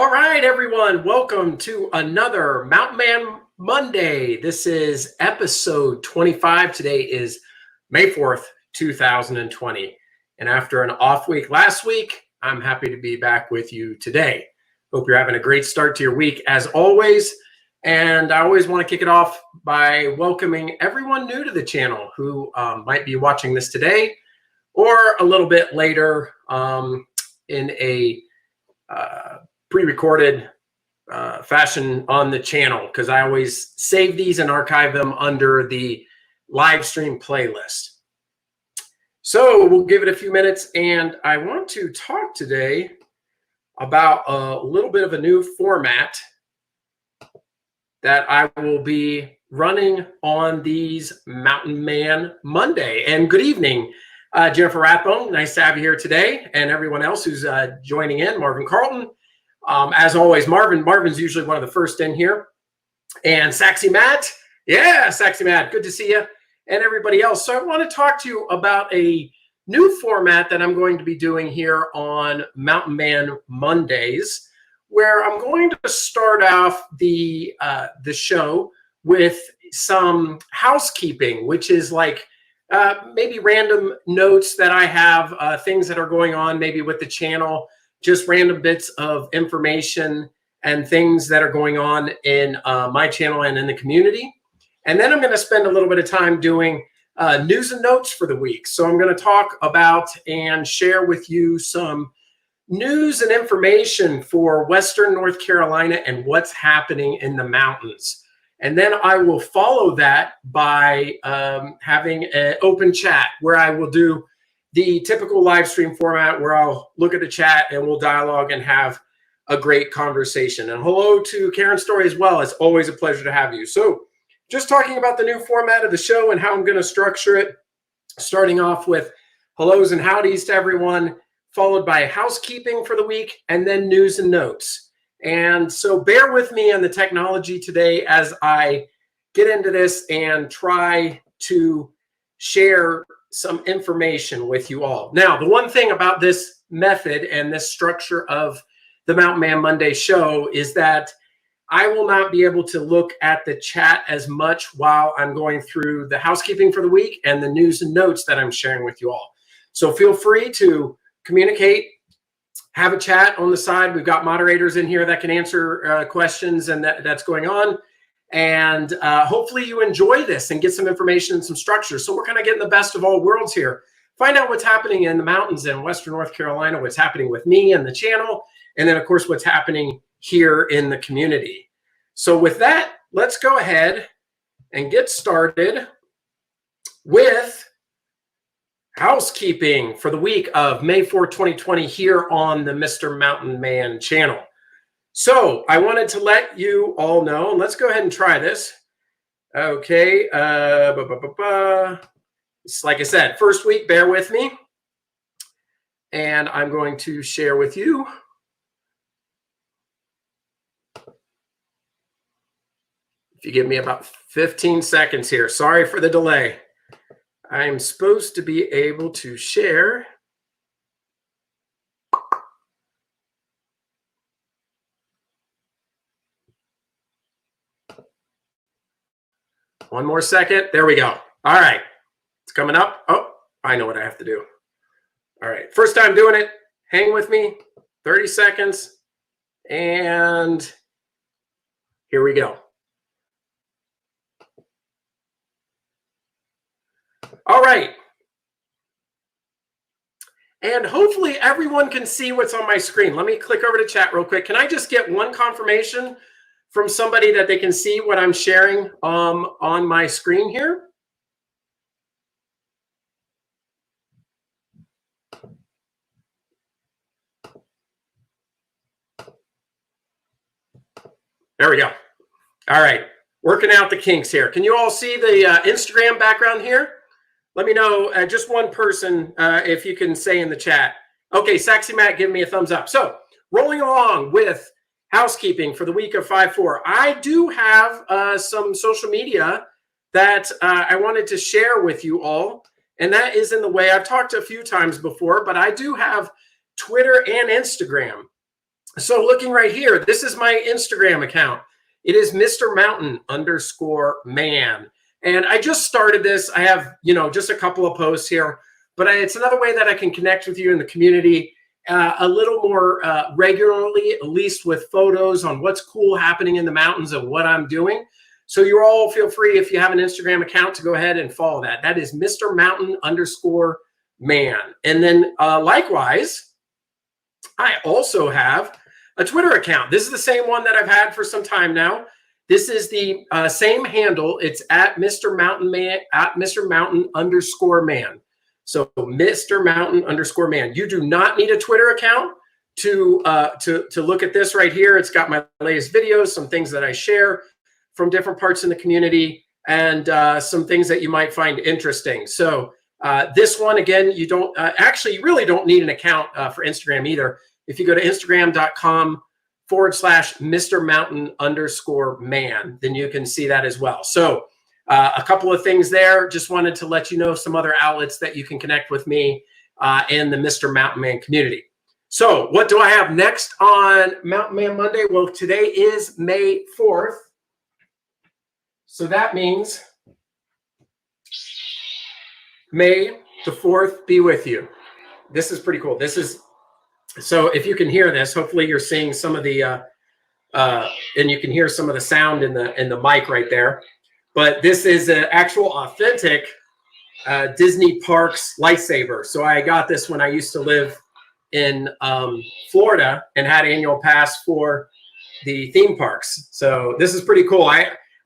All right, everyone, welcome to another Mountain Man Monday. This is episode 25. Today is May 4th, 2020. And after an off week last week, I'm happy to be back with you today. Hope you're having a great start to your week as always. And I always want to kick it off by welcoming everyone new to the channel who might be watching this today or a little bit later in a pre-recorded fashion on the channel, because I always save these and archive them under the live stream playlist. So we'll give it a few minutes, and I want to talk today about a little bit of a new format that I will be running on these Mountain Man Monday. And good evening, Jennifer Rathbone. Nice to have you here today, and everyone else who's joining in, Marvin Carlton. As always, Marvin's usually one of the first in here. And Saxy Matt. Yeah, Saxy Matt, good to see you. And everybody else. So I want to talk to you about a new format that I'm going to be doing here on Mountain Man Mondays, where I'm going to start off the show with some housekeeping, which is like maybe random notes that I have, things that are going on maybe with the channel, just random bits of information and things that are going on in my channel and in the community. And then I'm going to spend a little bit of time doing news and notes for the week. So I'm going to talk about and share with you some news and information for Western North Carolina and what's happening in the mountains. And then I will follow that by having an open chat where I will do the typical live stream format where I'll look at the chat and we'll dialogue and have a great conversation. And hello to Karen Story as well. It's always a pleasure to have you. So just talking about the new format of the show and how I'm going to structure it, starting off with hellos and howdies to everyone, followed by housekeeping for the week, and then news and notes. And so bear with me on the technology today as I get into this and try to share some information with you all. Now, the one thing about this method and this structure of the Mountain Man Monday show is that I will not be able to look at the chat as much while I'm going through the housekeeping for the week and the news and notes that I'm sharing with you all. So feel free to communicate, have a chat on the side. We've got moderators in here that can answer questions and that's going on. And hopefully you enjoy this and get some information and some structure. So we're kind of getting the best of all worlds here. Find out what's happening in the mountains in Western North Carolina, what's happening with me and the channel, and then, of course, what's happening here in the community. So with that, let's go ahead and get started with housekeeping for the week of May 4, 2020 here on the Mr. Mountain Man channel. So I wanted to let you all know, and let's go ahead and try this. Okay. It's like I said, first week, bear with me. And I'm going to share with you. If you give me about 15 seconds here. Sorry for the delay. I'm supposed to be able to share. One more second. There we go. All right. It's coming up. Oh, I know what I have to do. All right. First time doing it. Hang with me. 30 seconds. And here we go. All right. And hopefully everyone can see what's on my screen. Let me click over to chat real quick. Can I just get one confirmation from somebody that they can see what I'm sharing on my screen here? There we go. All right. Working out the kinks here. Can you all see the Instagram background here? Let me know, just one person, if you can say in the chat. Okay, Saxy Matt, give me a thumbs up. So rolling along with housekeeping for the week of 5/4. I do have some social media that I wanted to share with you all. And that is in the way. I've talked a few times before, but I do have Twitter and Instagram. So looking right here, this is my Instagram account. It is Mr. Mountain_man. And I just started this. I have, just a couple of posts here, but it's another way that I can connect with you in the community a little more regularly, at least with photos on what's cool happening in the mountains and what I'm doing. So you all feel free, if you have an Instagram account, to go ahead and follow that. That is Mr. Mountain_man. And then likewise, I also have a Twitter account. This is the same one that I've had for some time now. This is the same handle. It's at Mr. Mountain Man, at Mr. Mountain_man. So Mr. Mountain_man. You do not need a Twitter account to look at this right here. It's got my latest videos, some things that I share from different parts in the community, and some things that you might find interesting. So this one, again, you don't actually, you really don't need an account for Instagram either. If you go to Instagram.com/Mr. Mountain_man, then you can see that as well. So a couple of things there. Just wanted to let you know some other outlets that you can connect with me in the Mr. Mountain Man community. So what do I have next on Mountain Man Monday? Well, today is May 4th. So that means May the 4th be with you. This is pretty cool. This is, so if you can hear this, hopefully you're seeing some of the, and you can hear some of the sound in the mic right there. But this is an actual authentic Disney Parks lightsaber. So I got this when I used to live in Florida and had annual pass for the theme parks. So this is pretty cool.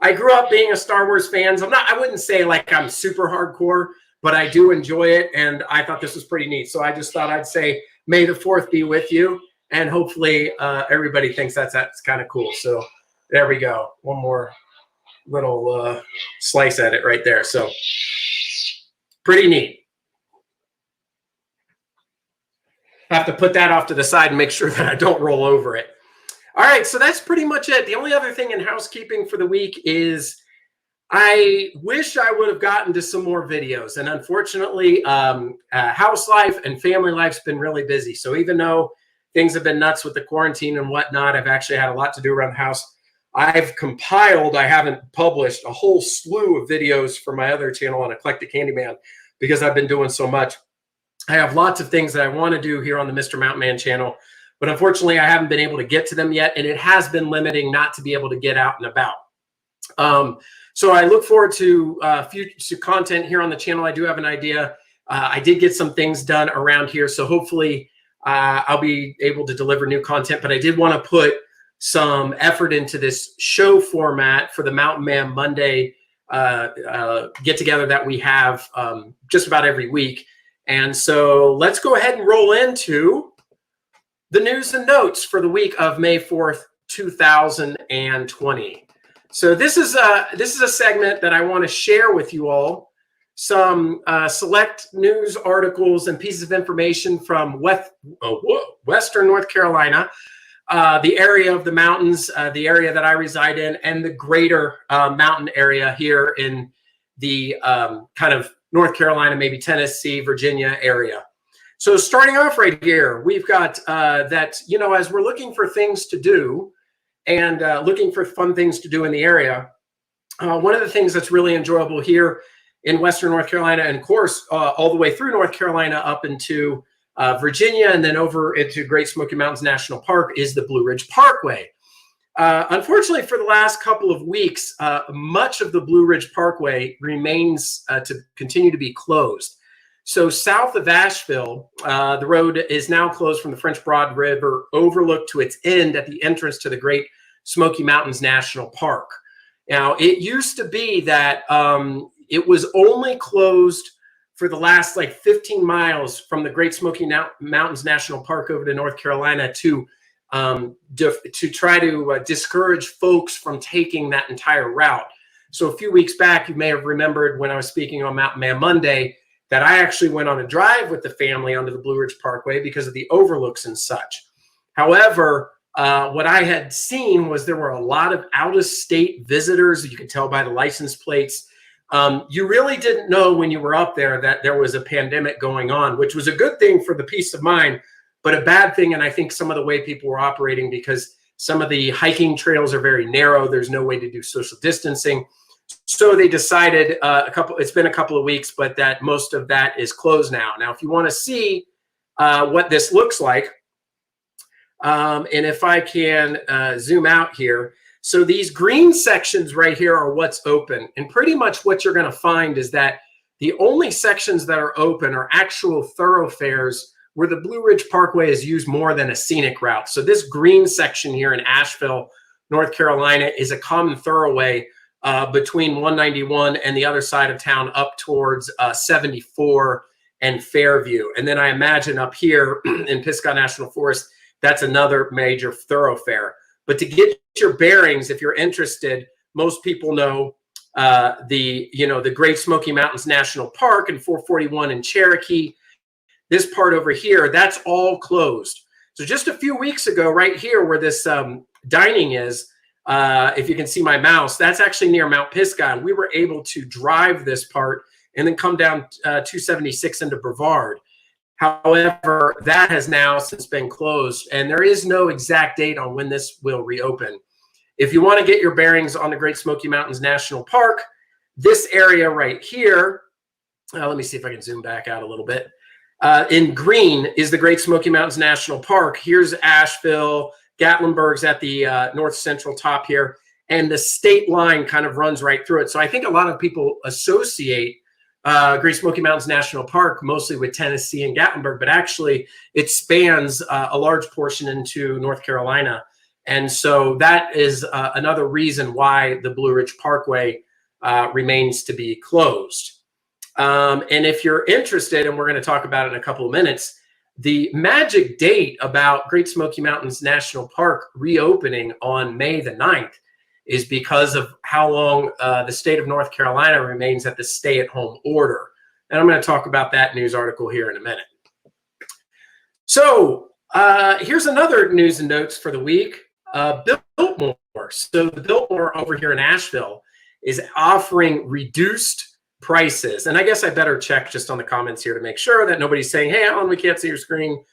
I grew up being a Star Wars fan. So I wouldn't say like I'm super hardcore, but I do enjoy it. And I thought this was pretty neat. So I just thought I'd say, May the 4th be with you. And hopefully everybody thinks that's kind of cool. So there we go. One more little slice at it right there. So pretty neat. I have to put that off to the side and make sure that I don't roll over it. All right, so that's pretty much it. The only other thing in housekeeping for the week is I wish I would have gotten to some more videos. And unfortunately, house life and family life's been really busy. So even though things have been nuts with the quarantine and whatnot, I've actually had a lot to do around the house. I've compiled, I haven't published, a whole slew of videos for my other channel on Eclectic Handyman because I've been doing so much. I have lots of things that I want to do here on the Mr. Mountain Man channel, but unfortunately I haven't been able to get to them yet, and it has been limiting not to be able to get out and about. So I look forward to future content here on the channel. I do have an idea. I did get some things done around here, so hopefully I'll be able to deliver new content, but I did want to put some effort into this show format for the Mountain Man Monday get together that we have just about every week. And so let's go ahead and roll into the news and notes for the week of May 4th, 2020. So this is a segment that I want to share with you all some select news articles and pieces of information from Western North Carolina, the area of the mountains, the area that I reside in, and the greater mountain area here in the kind of North Carolina, maybe Tennessee, Virginia area. So starting off right here, we've got that, as we're looking for things to do and looking for fun things to do in the area, one of the things that's really enjoyable here in Western North Carolina, and of course, all the way through North Carolina up into Virginia and then over into Great Smoky Mountains National Park, is the Blue Ridge Parkway. Unfortunately, for the last couple of weeks, much of the Blue Ridge Parkway remains to continue to be closed. So south of Asheville, the road is now closed from the French Broad River overlook to its end at the entrance to the Great Smoky Mountains National Park. Now, it used to be that it was only closed for the last 15 miles from the Great Smoky Mountains National Park over to North Carolina to try to discourage folks from taking that entire route. So a few weeks back, you may have remembered when I was speaking on Mountain Man Monday that I actually went on a drive with the family onto the Blue Ridge Parkway because of the overlooks and such. However, what I had seen was there were a lot of out-of-state visitors. You could tell by the license plates. You really didn't know when you were up there that there was a pandemic going on, which was a good thing for the peace of mind. but a bad thing. And I think some of the way people were operating, because some of the hiking trails are very narrow, there's no way to do social distancing. So they decided it's been a couple of weeks, but that most of that is closed now. Now, if you want to see what this looks like, and if I can zoom out here. So these green sections right here are what's open. And pretty much what you're going to find is that the only sections that are open are actual thoroughfares where the Blue Ridge Parkway is used more than a scenic route. So this green section here in Asheville, North Carolina, is a common thoroughway between 191 and the other side of town up towards 74 and Fairview. And then I imagine up here in Pisgah National Forest, that's another major thoroughfare. But to get your bearings, if you're interested, most people know the Great Smoky Mountains National Park and 441 in Cherokee. This part over here, that's all closed. So just a few weeks ago, right here where this dining is, if you can see my mouse, that's actually near Mount Pisgah. We were able to drive this part and then come down 276 into Brevard. However, that has now since been closed, and there is no exact date on when this will reopen. If you want to get your bearings on the Great Smoky Mountains National Park, this area right here, let me see if I can zoom back out a little bit. In green is the Great Smoky Mountains National Park. Here's Asheville. Gatlinburg's at the north central top here, and the state line kind of runs right through it. So I think a lot of people associate Great Smoky Mountains National Park mostly with Tennessee and Gatlinburg, but actually it spans a large portion into North Carolina. And so that is another reason why the Blue Ridge Parkway remains to be closed. And if you're interested, and we're going to talk about it in a couple of minutes, the magic date about Great Smoky Mountains National Park reopening on May the 9th is because of how long the state of North Carolina remains at the stay-at-home order. And I'm going to talk about that news article here in a minute. So here's another news and notes for the week. Biltmore. So the Biltmore over here in Asheville is offering reduced prices. And I guess I better check just on the comments here to make sure that nobody's saying, hey, Alan, we can't see your screen.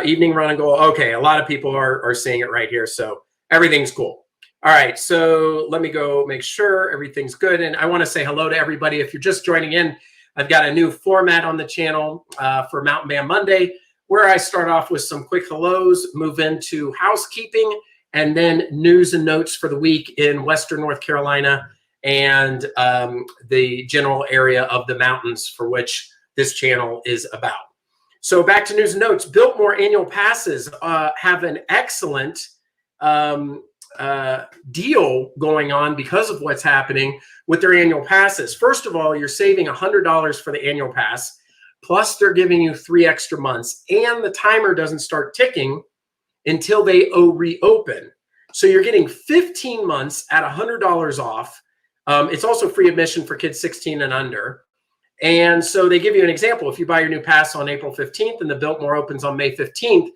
Evening run and go. Okay, a lot of people are seeing it right here. So everything's cool. All right, so let me go make sure everything's good. And I want to say hello to everybody. If you're just joining in, I've got a new format on the channel for Mountain Man Monday, where I start off with some quick hellos, move into housekeeping, and then news and notes for the week in Western North Carolina and the general area of the mountains for which this channel is about. So back to news and notes. Biltmore annual passes have an excellent deal going on because of what's happening with their annual passes. First of all, you're saving $100 for the annual pass, plus they're giving you 3 extra months, and the timer doesn't start ticking until they reopen. So you're getting 15 months at $100 off. It's also free admission for kids 16 and under. And so they give you an example. If you buy your new pass on April 15th and the Biltmore opens on May 15th,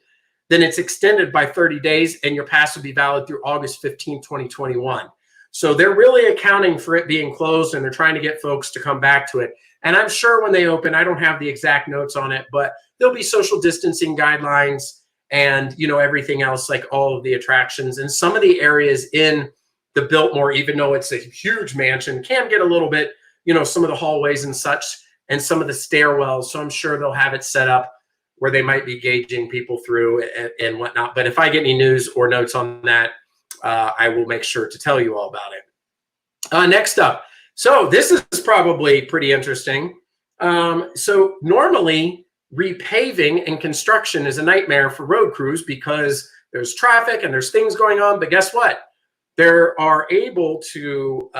then it's extended by 30 days and your pass will be valid through August 15, 2021. So they're really accounting for it being closed, and they're trying to get folks to come back to it. And I'm sure when they open, I don't have the exact notes on it, but there'll be social distancing guidelines and, you know, everything else, like all of the attractions. And some of the areas in the Biltmore, even though it's a huge mansion, can get a little bit, you know, some of the hallways and such, and some of the stairwells. So I'm sure they'll have it set up where they might be gauging people through and whatnot. But if I get any news or notes on that, I will make sure to tell you all about it. Next up. So this is probably pretty interesting. So normally repaving and construction is a nightmare for road crews because there's traffic and there's things going on. But guess what? They are able to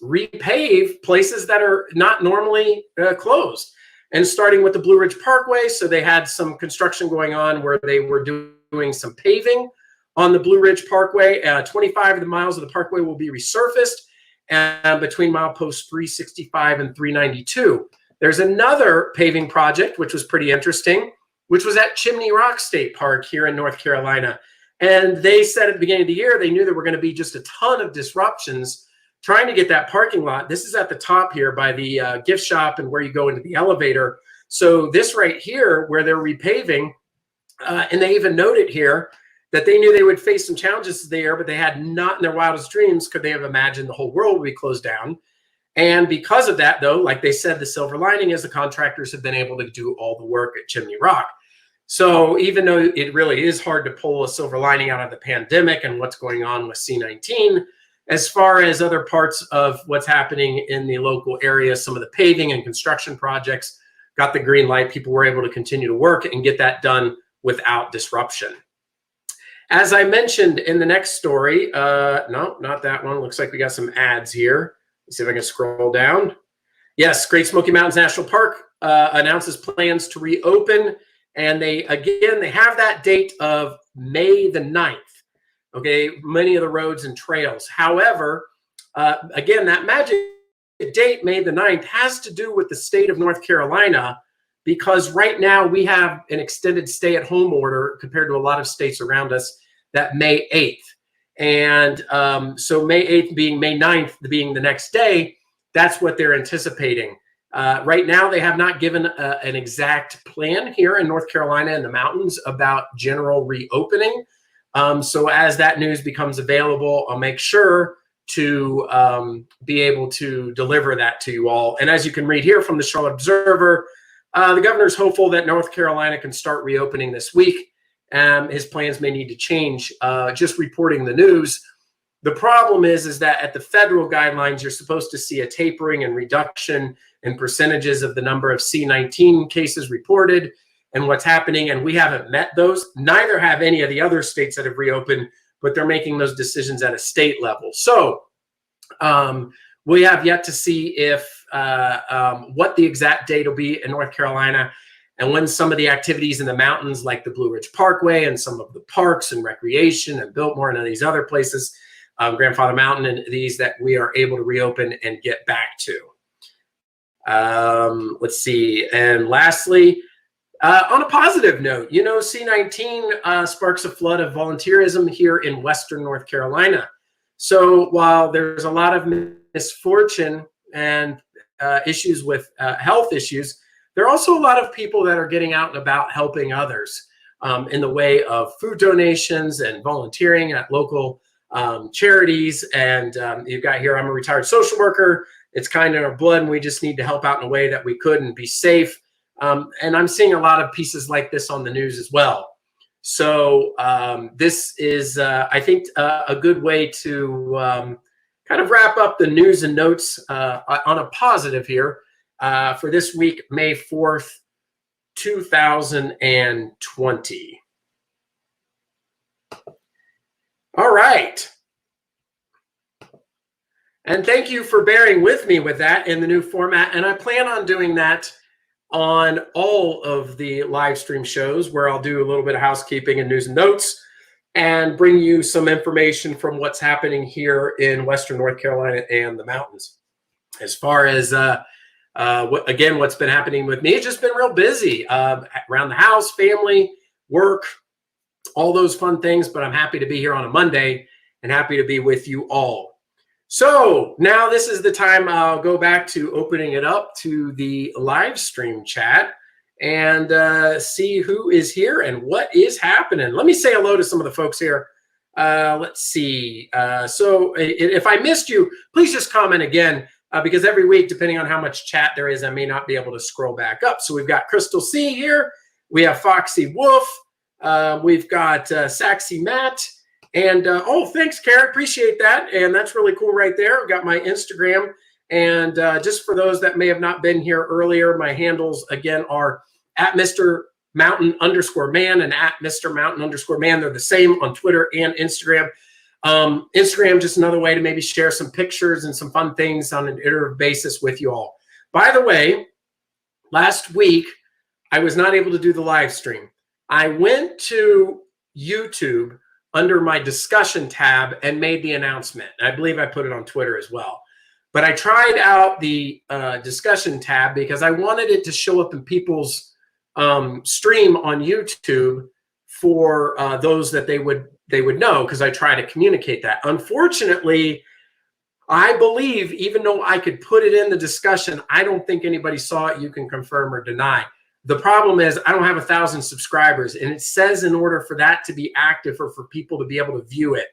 repave places that are not normally closed. And starting with the Blue Ridge Parkway, so they had some construction going on where they were doing some paving on the Blue Ridge Parkway. 25 of the miles of the parkway will be resurfaced between mileposts 365 and 392. There's another paving project, which was pretty interesting, which was at Chimney Rock State Park here in North Carolina. And they said at the beginning of the year, they knew there were going to be just a ton of disruptions trying to get that parking lot. This is at the top here by the gift shop and where you go into the elevator. So this right here, where they're repaving, And they even noted here that they knew they would face some challenges there, but they had not in their wildest dreams could they have imagined the whole world would be closed down. And because of that, though, like they said, the silver lining is the contractors have been able to do all the work at Chimney Rock. So even though it really is hard to pull a silver lining out of the pandemic and what's going on with C-19, as far as other parts of what's happening in the local area, some of the paving and construction projects got the green light. People were able to continue to work and get that done without disruption. As I mentioned in the next story, no, not that one. Looks like we got some ads here. Let's see if I can scroll down. Yes, Great Smoky Mountains National Park announces plans to reopen. And they have that date of May the 9th. Okay, many of the roads and trails. However, again, that magic date, May the 9th, has to do with the state of North Carolina, because right now we have an extended stay-at-home order compared to a lot of states around us, that May 8th. And so May 8th being May 9th being the next day, that's what they're anticipating. Right now, they have not given an exact plan here in North Carolina in the mountains about general reopening. So as that news becomes available, I'll make sure to be able to deliver that to you all. And as you can read here from the Charlotte Observer, the governor's hopeful that North Carolina can start reopening this week. His plans may need to change, just reporting the news. The problem is that at the federal guidelines, you're supposed to see a tapering and reduction in percentages of the number of C-19 cases reported and what's happening. And we haven't met those. Neither have any of the other states that have reopened, but they're making those decisions at a state level. So we have yet to see if what the exact date will be in North Carolina, and when some of the activities in the mountains like the Blue Ridge Parkway and some of the parks and recreation and Biltmore and these other places, Grandfather Mountain and these, that we are able to reopen and get back to. Let's see. And lastly, on a positive note, you know, C-19 sparks a flood of volunteerism here in Western North Carolina. So while there's a lot of misfortune and issues with health issues, there are also a lot of people that are getting out and about helping others in the way of food donations and volunteering at local charities. And you've got here, I'm a retired social worker. It's kind of in our blood, and we just need to help out in a way that we could and be safe. And I'm seeing a lot of pieces like this on the news as well. So this is, I think, a good way to kind of wrap up the news and notes on a positive here for this week, May 4th, 2020. All right. And thank you for bearing with me with that in the new format. And I plan on doing that on all of the live stream shows, where I'll do a little bit of housekeeping and news and notes and bring you some information from what's happening here in Western North Carolina and the mountains. As far as, again, what's been happening with me, it's just been real busy around the house, family, work, all those fun things. But I'm happy to be here on a Monday and happy to be with you all. So now this is the time I'll go back to opening it up to the live stream chat and see who is here and what is happening. Let me say hello to some of the folks here. Let's see. So if I missed you, please just comment again, because every week, depending on how much chat there is, I may not be able to scroll back up. So we've got Crystal C here. We have Foxy Wolf. We've got Saxy Matt. And, oh, thanks, Carrot. Appreciate that. And that's really cool right there. I've got my Instagram. And just for those that may have not been here earlier, my handles, again, are at Mr. Mountain_man and at Mr. Mountain_man. They're the same on Twitter and Instagram. Instagram, just another way to maybe share some pictures and some fun things on an iterative basis with you all. By the way, last week, I was not able to do the live stream. I went to YouTube under my discussion tab and made the announcement. I believe I put it on Twitter as well. But I tried out the discussion tab because I wanted it to show up in people's stream on YouTube for those that they would know, because I try to communicate that. Unfortunately, I believe even though I could put it in the discussion, I don't think anybody saw it. You can confirm or deny. the problem is I don't have 1,000 subscribers, and it says in order for that to be active or for people to be able to view it,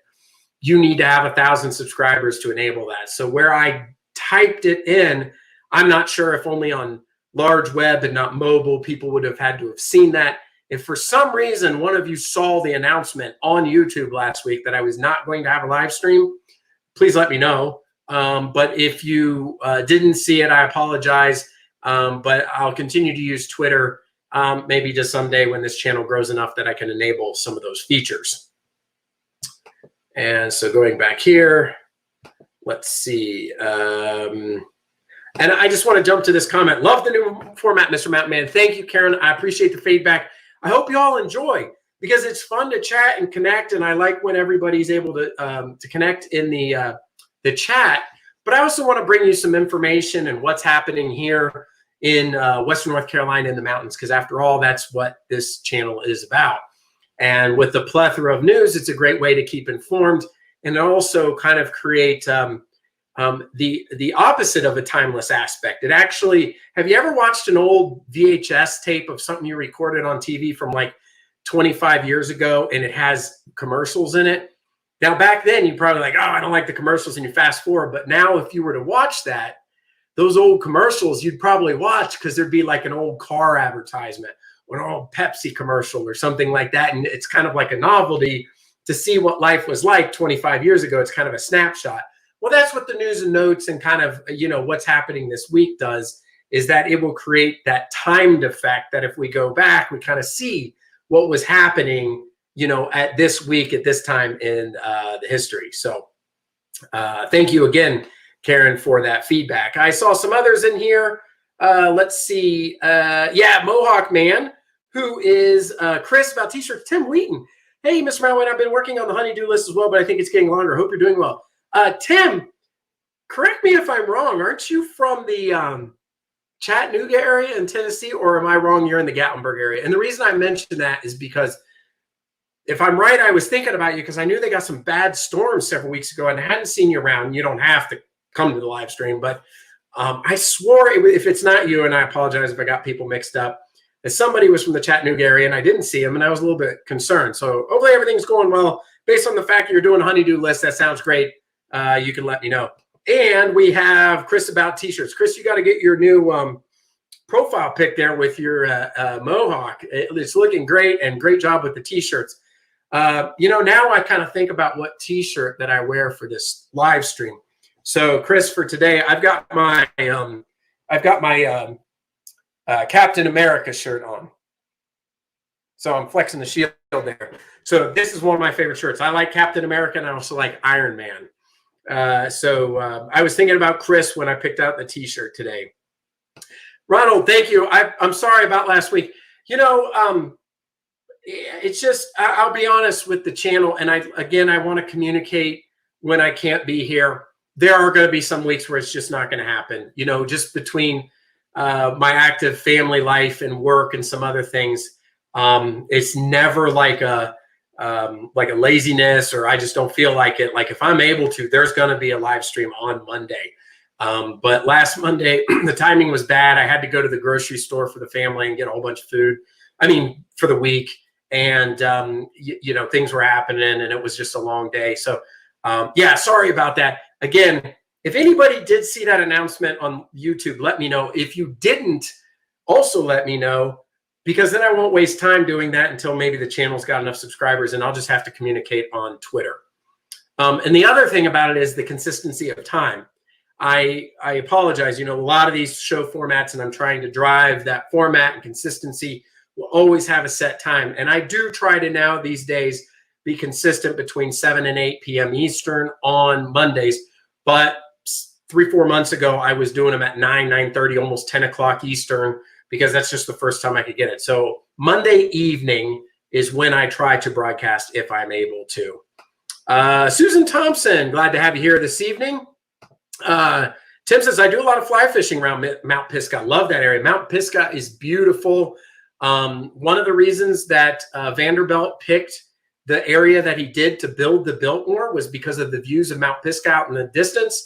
you need to have 1,000 subscribers to enable that. So where I typed it in, I'm not sure if only on large web and not mobile, people would have had to have seen that. If for some reason one of you saw the announcement on YouTube last week that I was not going to have a live stream, please let me know. But if you didn't see it, I apologize. But I'll continue to use Twitter, maybe just someday when this channel grows enough that I can enable some of those features. And so going back here, let's see. And I just want to jump to this comment. Love the new format, Mr. Mountain Man. Thank you, Karen. I appreciate the feedback. I hope you all enjoy, because it's fun to chat and connect, and I like when everybody's able to connect in the chat. But I also want to bring you some information and what's happening here in Western North Carolina in the mountains, because after all, that's what this channel is about. And with the plethora of news, it's a great way to keep informed and also kind of create the opposite of a timeless aspect. It actually, have you ever watched an old VHS tape of something you recorded on TV from like 25 years ago and it has commercials in it? Now, back then, you're probably like, oh, I don't like the commercials, and you fast forward. But now if you were to watch that, those old commercials, you'd probably watch because there'd be like an old car advertisement or an old Pepsi commercial or something like that. And it's kind of like a novelty to see what life was like 25 years ago. It's kind of a snapshot. Well, that's what the news and notes and kind of, you know, what's happening this week does, is that it will create that timed effect that if we go back, we kind of see what was happening, you know, at this week, at this time in the history. So thank you again, Karen, for that feedback. I saw some others in here. Let's see. Yeah, Mohawk Man, who is Chris about t-shirts. Tim Wheaton. Hey, Mr. Mountain, I've been working on the honey-do list as well, but I think it's getting longer. Hope you're doing well. Tim, correct me if I'm wrong. Aren't you from the Chattanooga area in Tennessee, or am I wrong? You're in the Gatlinburg area. And the reason I mention that is because if I'm right, I was thinking about you because I knew they got some bad storms several weeks ago and I hadn't seen you around. You don't have to come to the live stream, but I swore if it's not you, and I apologize if I got people mixed up, that somebody was from the Chattanooga area and I didn't see him and I was a little bit concerned. So hopefully everything's going well. Based on the fact that you're doing a honey-do list, that sounds great. You can let me know. And we have Chris about t-shirts. Chris, you got to get your new profile pic there with your mohawk. It's looking great, and great job with the t-shirts. You know, now I kind of think about what t-shirt that I wear for this live stream. So Chris, for today, I've got my Captain America shirt on. So I'm flexing the shield there. So this is one of my favorite shirts. I like Captain America, and I also like Iron Man. I was thinking about Chris when I picked out the t-shirt today. Ronald, thank you. I'm sorry about last week. You know, it's just, I'll be honest with the channel. And I want to communicate when I can't be here. There are going to be some weeks where it's just not going to happen, you know, just between my active family life and work and some other things. It's never like a laziness or I just don't feel like it. Like if I'm able to, there's going to be a live stream on Monday. But last Monday, the timing was bad. I had to go to the grocery store for the family and get a whole bunch of food. I mean, for the week. And, you know, things were happening and it was just a long day. So, yeah, sorry about that. Again, if anybody did see that announcement on YouTube, let me know. If you didn't, also let me know, because then I won't waste time doing that until maybe the channel's got enough subscribers and I'll just have to communicate on Twitter. And the other thing about it is the consistency of time. I apologize. You know, a lot of these show formats, and I'm trying to drive that format and consistency, will always have a set time. And I do try to now these days be consistent between 7 and 8 p.m. Eastern on Mondays. But 3-4 months ago, I was doing them at 9, 9:30, almost 10 o'clock Eastern, because that's just the first time I could get it. So Monday evening is when I try to broadcast if I'm able to. Susan Thompson, glad to have you here this evening. Tim says, I do a lot of fly fishing around Mount Pisgah. Love that area. Mount Pisgah is beautiful. One of the reasons that Vanderbilt picked the area that he did to build the Biltmore was because of the views of Mount Pisgah out in the distance.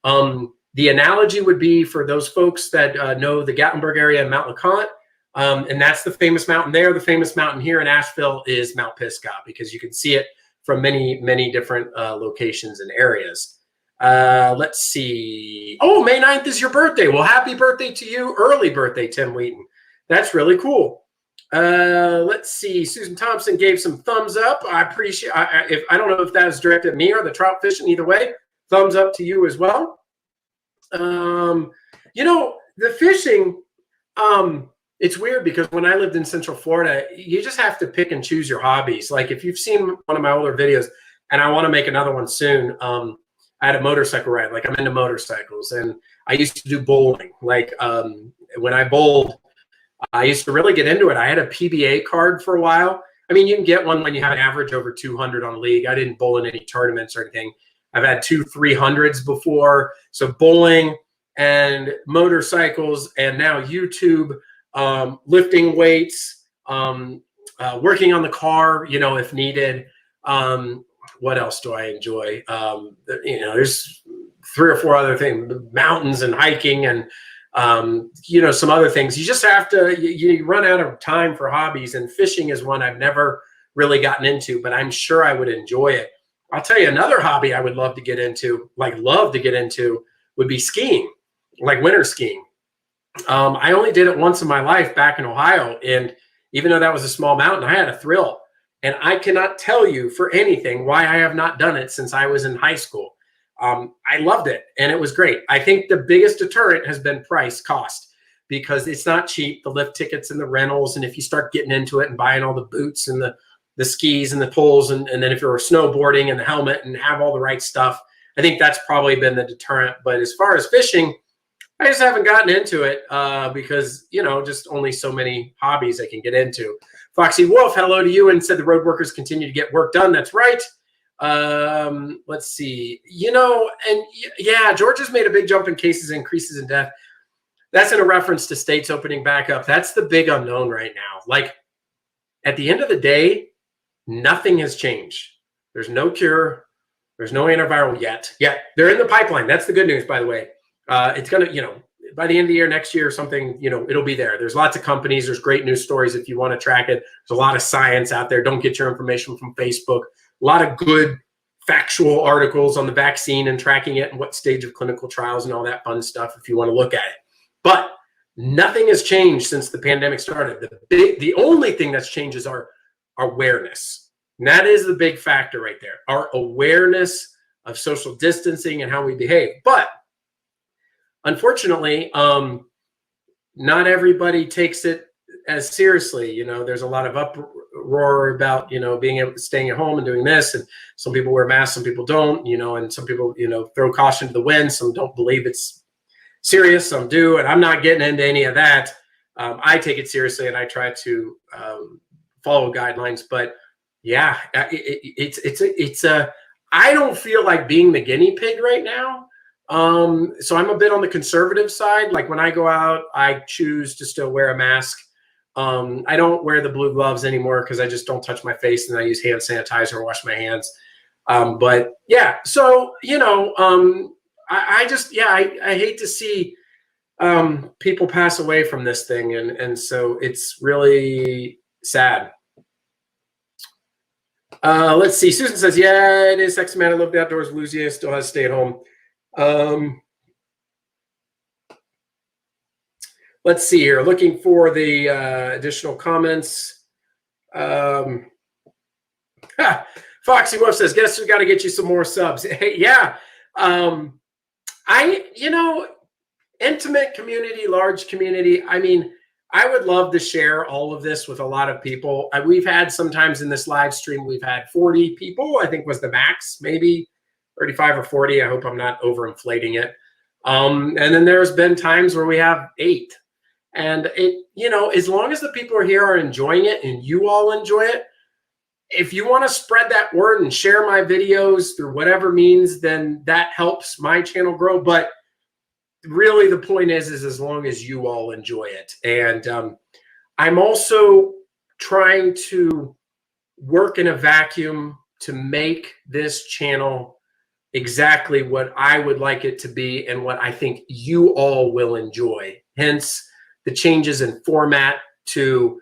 The analogy would be for those folks that know the Gatlinburg area and Mount LeConte. And that's the famous mountain there. The famous mountain here in Asheville is Mount Pisgah, because you can see it from many, many different locations and areas. Let's see. Oh, May 9th is your birthday. Well, happy birthday to you. Early birthday, Tim Wheaton. That's really cool. Let's see. Susan Thompson gave some thumbs up. I appreciate. I don't know if that is directed at me or the trout fishing. Either way, thumbs up to you as well. You know, the fishing. It's weird because when I lived in Central Florida, you just have to pick and choose your hobbies. Like if you've seen one of my older videos, and I want to make another one soon. I had a motorcycle ride. Like I'm into motorcycles, and I used to do bowling. Like when I bowled, I used to really get into it. I had a PBA card for a while. I mean, you can get one when you have an average over 200 on league. I didn't bowl in any tournaments or anything. I've had 2 300s before. So bowling and motorcycles, and now YouTube, lifting weights, working on the car, you know, if needed. What else do I enjoy? You know, there's 3 or 4 other things, mountains and hiking and, you know, some other things. You just have to, you run out of time for hobbies, and fishing is one I've never really gotten into, but I'm sure I would enjoy it. I'll tell you another hobby I would love to get into, would be skiing, like winter skiing. I only did it once in my life back in Ohio. And even though that was a small mountain, I had a thrill. And I cannot tell you for anything why I have not done it since I was in high school. I loved it, and it was great. I think the biggest deterrent has been cost, because it's not cheap, the lift tickets and the rentals. And if you start getting into it and buying all the boots and the skis and the poles, and then if you're snowboarding and the helmet and have all the right stuff, I think that's probably been the deterrent. But as far as fishing, I just haven't gotten into it because, you know, just only so many hobbies I can get into. Foxy Wolf, hello to you, and said the road workers continue to get work done. That's right. Let's see. You know, and yeah, Georgia's made a big jump in cases, increases in death. That's in a reference to states opening back up. That's the big unknown right now. Like at the end of the day, nothing has changed. There's no cure. There's no antiviral yet. Yeah, they're in the pipeline. That's the good news, by the way. It's going to, you know, by the end of the year, next year or something, you know, it'll be there. There's lots of companies. There's great news stories if you want to track it. There's a lot of science out there. Don't get your information from Facebook. A lot of good factual articles on the vaccine and tracking it and what stage of clinical trials and all that fun stuff if you want to look at it. But nothing has changed since the pandemic started. The only thing that's changed is our awareness. And that is the big factor right there. Our awareness of social distancing and how we behave. But unfortunately, not everybody takes it as seriously. You know, there's a lot of uproar about, you know, being able to staying at home and doing this. And some people wear masks, some people don't, you know, and some people, you know, throw caution to the wind. Some don't believe it's serious, some do. And I'm not getting into any of that. I take it seriously, and I try to follow guidelines. But yeah, I don't feel like being the guinea pig right now. So I'm a bit on the conservative side. Like when I go out, I choose to still wear a mask. I don't wear the blue gloves anymore because I just don't touch my face, and I use hand sanitizer and wash my hands. But yeah, so, you know, I hate to see people pass away from this thing. And so it's really sad. Let's see. Susan says, yeah, it is sexy, man. I love the outdoors. Louisiana still has to stay at home. Let's see here. Looking for the additional comments. Foxy Wolf says, guess we got to get you some more subs. Yeah. You know, intimate community, large community. I mean, I would love to share all of this with a lot of people. We've had sometimes in this live stream, we've had 40 people, I think was the max, maybe 35 or 40. I hope I'm not overinflating it. And then there's been times where we have 8. And it, you know, as long as the people are here are enjoying it and you all enjoy it, if you want to spread that word and share my videos through whatever means, then that helps my channel grow. But really the point is as long as you all enjoy it. And I'm also trying to work in a vacuum to make this channel exactly what I would like it to be and what I think you all will enjoy. Hence the changes in format to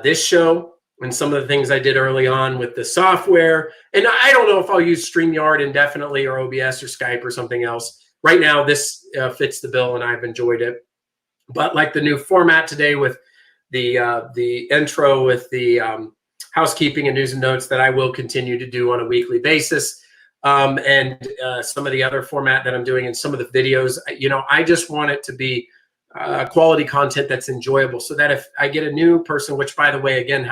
this show and some of the things I did early on with the software. And I don't know if I'll use StreamYard indefinitely or OBS or Skype or something else. Right now, this fits the bill, and I've enjoyed it. But like the new format today with the intro with the housekeeping and news and notes that I will continue to do on a weekly basis, and some of the other format that I'm doing in some of the videos, I just want it to be quality content that's enjoyable, so that if I get a new person, which by the way, again,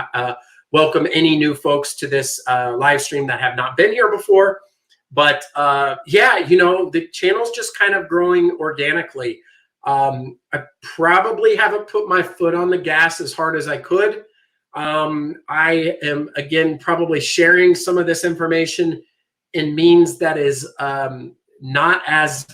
welcome any new folks to this live stream that have not been here before. But yeah, the channel's just kind of growing organically. I probably haven't put my foot on the gas as hard as I could. I am, again, probably sharing some of this information in means that is not as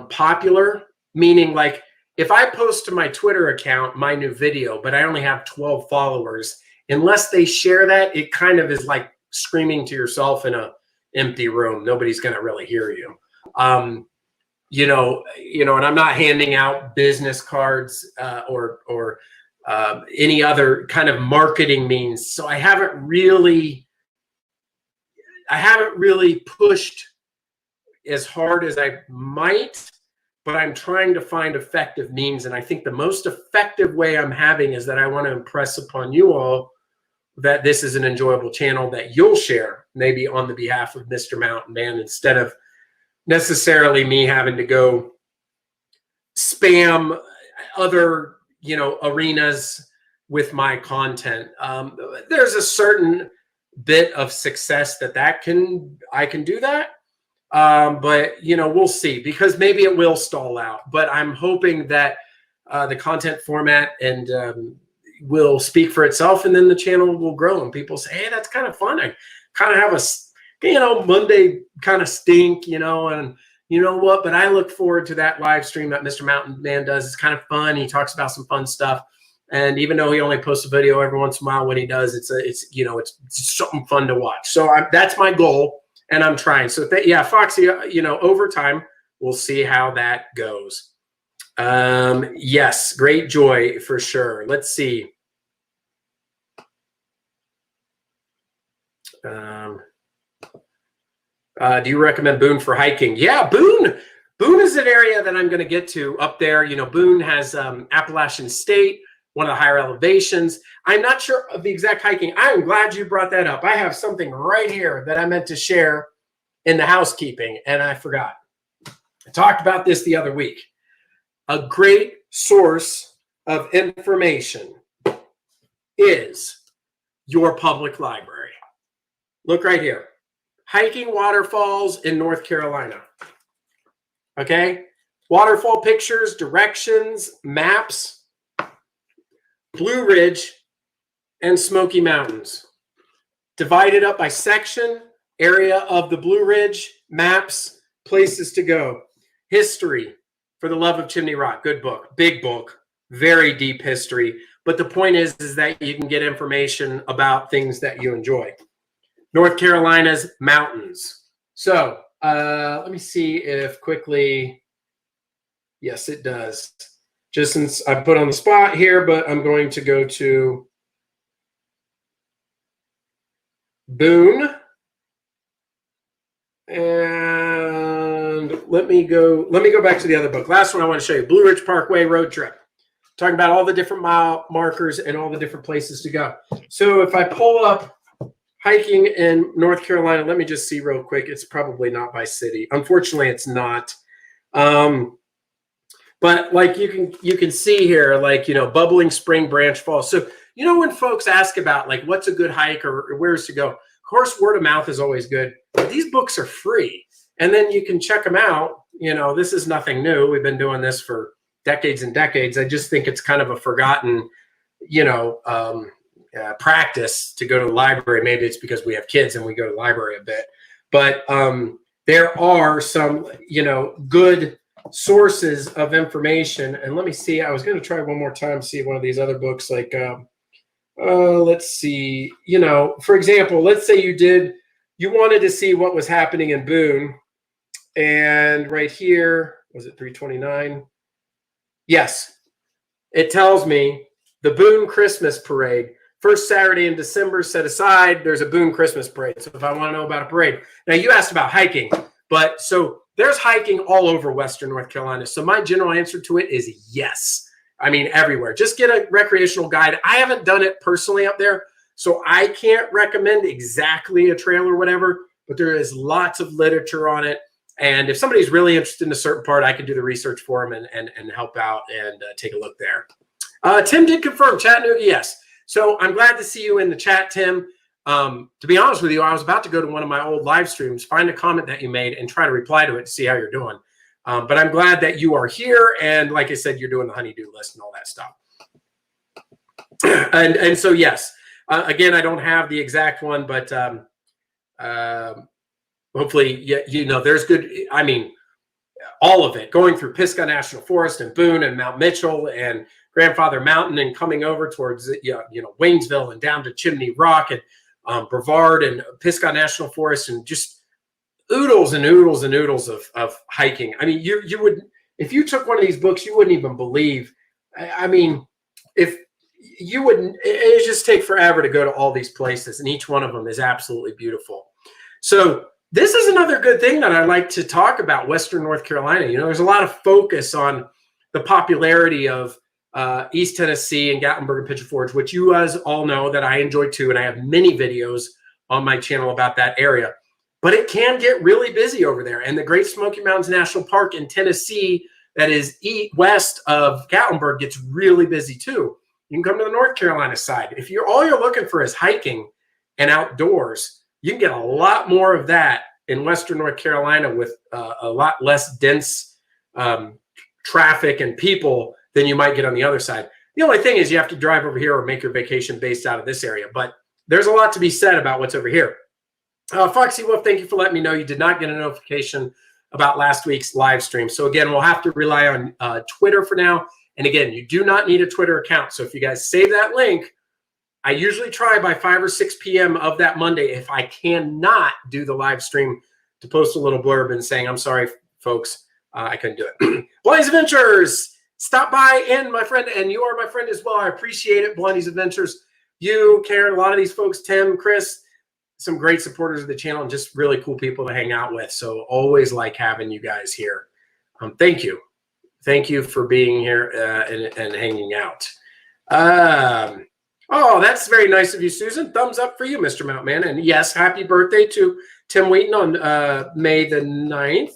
popular, meaning like if I post to my Twitter account my new video, but I only have 12 followers, unless they share that, it kind of is like screaming to yourself in a empty room. Nobody's going to really hear you. And I'm not handing out business cards or any other kind of marketing means. So I haven't really pushed as hard as I might, but I'm trying to find effective means. And I think the most effective way I'm having is that I want to impress upon you all that this is an enjoyable channel that you'll share, maybe on the behalf of Mr. Mountain Man, instead of necessarily me having to go spam other, arenas with my content. There's a certain bit of success that I can do that. But we'll see, because maybe it will stall out, but I'm hoping that the content format and will speak for itself, and then the channel will grow and people say, hey, that's kind of fun. I kind of have a Monday kind of stink, and you know what, but I look forward to that live stream that Mr. Mountain Man does. It's kind of fun. He talks about some fun stuff, and even though he only posts a video every once in a while, when he does, it's something fun to watch. So that's my goal, and I'm trying. So yeah, Foxy, over time we'll see how that goes. Yes, great joy for sure. Let's see. Do you recommend Boone for hiking? Yeah, Boone is an area that I'm going to get to up there. Boone has Appalachian State, one of the higher elevations. I'm not sure of the exact hiking. I am glad you brought that up. I have something right here that I meant to share in the housekeeping, and I forgot. I talked about this the other week. A great source of information is your public library. Look right here. Hiking waterfalls in North Carolina. Okay? Waterfall pictures, directions, maps, Blue Ridge, and Smoky Mountains. Divided up by section, area of the Blue Ridge, maps, places to go. History, For the Love of Chimney Rock. Good book. Big book. Very deep history. But the point is that you can get information about things that you enjoy. North Carolina's mountains. So let me see if quickly. Yes, it does. Just since I put on the spot here, but I'm going to go to Boone. And let me go back to the other book. Last one I want to show you, Blue Ridge Parkway Road Trip. Talking about all the different mile markers and all the different places to go. So if I pull up hiking in North Carolina, let me just see real quick. It's probably not by city. Unfortunately, it's not. But like you can see here, like, Bubbling Spring, Branch Falls. So, when folks ask about like what's a good hike or where's to go, of course, word of mouth is always good. But these books are free, and then you can check them out. This is nothing new. We've been doing this for decades and decades. I just think it's kind of a forgotten, practice to go to the library. Maybe it's because we have kids and we go to the library a bit. But there are some, good sources of information. And let me see. I was going to try one more time, see one of these other books. Like, let's see. For example, let's say you wanted to see what was happening in Boone. And right here, was it 329? Yes, it tells me the Boone Christmas Parade. First Saturday in December set aside, there's a Boone Christmas Parade. So if I want to know about a parade. Now, you asked about hiking, but so there's hiking all over Western North Carolina. So my general answer to it is yes. I mean, everywhere. Just get a recreational guide. I haven't done it personally up there, so I can't recommend exactly a trail or whatever, but there is lots of literature on it. And if somebody's really interested in a certain part, I can do the research for them and help out and take a look there. Tim did confirm, Chattanooga, yes. So I'm glad to see you in the chat, Tim. To be honest with you, I was about to go to one of my old live streams, find a comment that you made, and try to reply to it to see how you're doing. But I'm glad that you are here. And like I said, you're doing the honey-do list and all that stuff. and so, yes, again, I don't have the exact one, but hopefully, you know, there's good, I mean, all of it, going through Pisgah National Forest and Boone and Mount Mitchell and Grandfather Mountain and coming over towards, you know, Waynesville and down to Chimney Rock and Brevard and Pisgah National Forest, and just oodles and oodles and oodles of hiking. I mean, you would, if you took one of these books, you wouldn't even believe. I mean, if you wouldn't, it just take forever to go to all these places, and each one of them is absolutely beautiful. So this is another good thing that I like to talk about Western North Carolina. You know, there's a lot of focus on the popularity of East Tennessee and Gatlinburg and Pigeon Forge, which you guys all know that I enjoy too, and I have many videos on my channel about that area. But it can get really busy over there. And the Great Smoky Mountains National Park in Tennessee, that is west of Gatlinburg, gets really busy too. You can come to the North Carolina side. If all you're looking for is hiking and outdoors, you can get a lot more of that in Western North Carolina with a lot less dense traffic and people than you might get on the other side. The only thing is you have to drive over here or make your vacation based out of this area. But there's a lot to be said about what's over here. Foxy Wolf, thank you for letting me know you did not get a notification about last week's live stream. So again, we'll have to rely on Twitter for now. And again, you do not need a Twitter account. So if you guys save that link, I usually try by 5 or 6 p.m. of that Monday, if I cannot do the live stream, to post a little blurb and saying, I'm sorry, folks, I couldn't do it. Blondie's Adventures, stop by in, my friend, and you are my friend as well. I appreciate it, Blondie's Adventures. You, Karen, a lot of these folks, Tim, Chris, some great supporters of the channel and just really cool people to hang out with. So always like having you guys here. Thank you. Thank you for being here and hanging out. Oh, that's very nice of you, Susan. Thumbs up for you, Mr. Mountman. And yes, happy birthday to Tim Wheaton on May the 9th.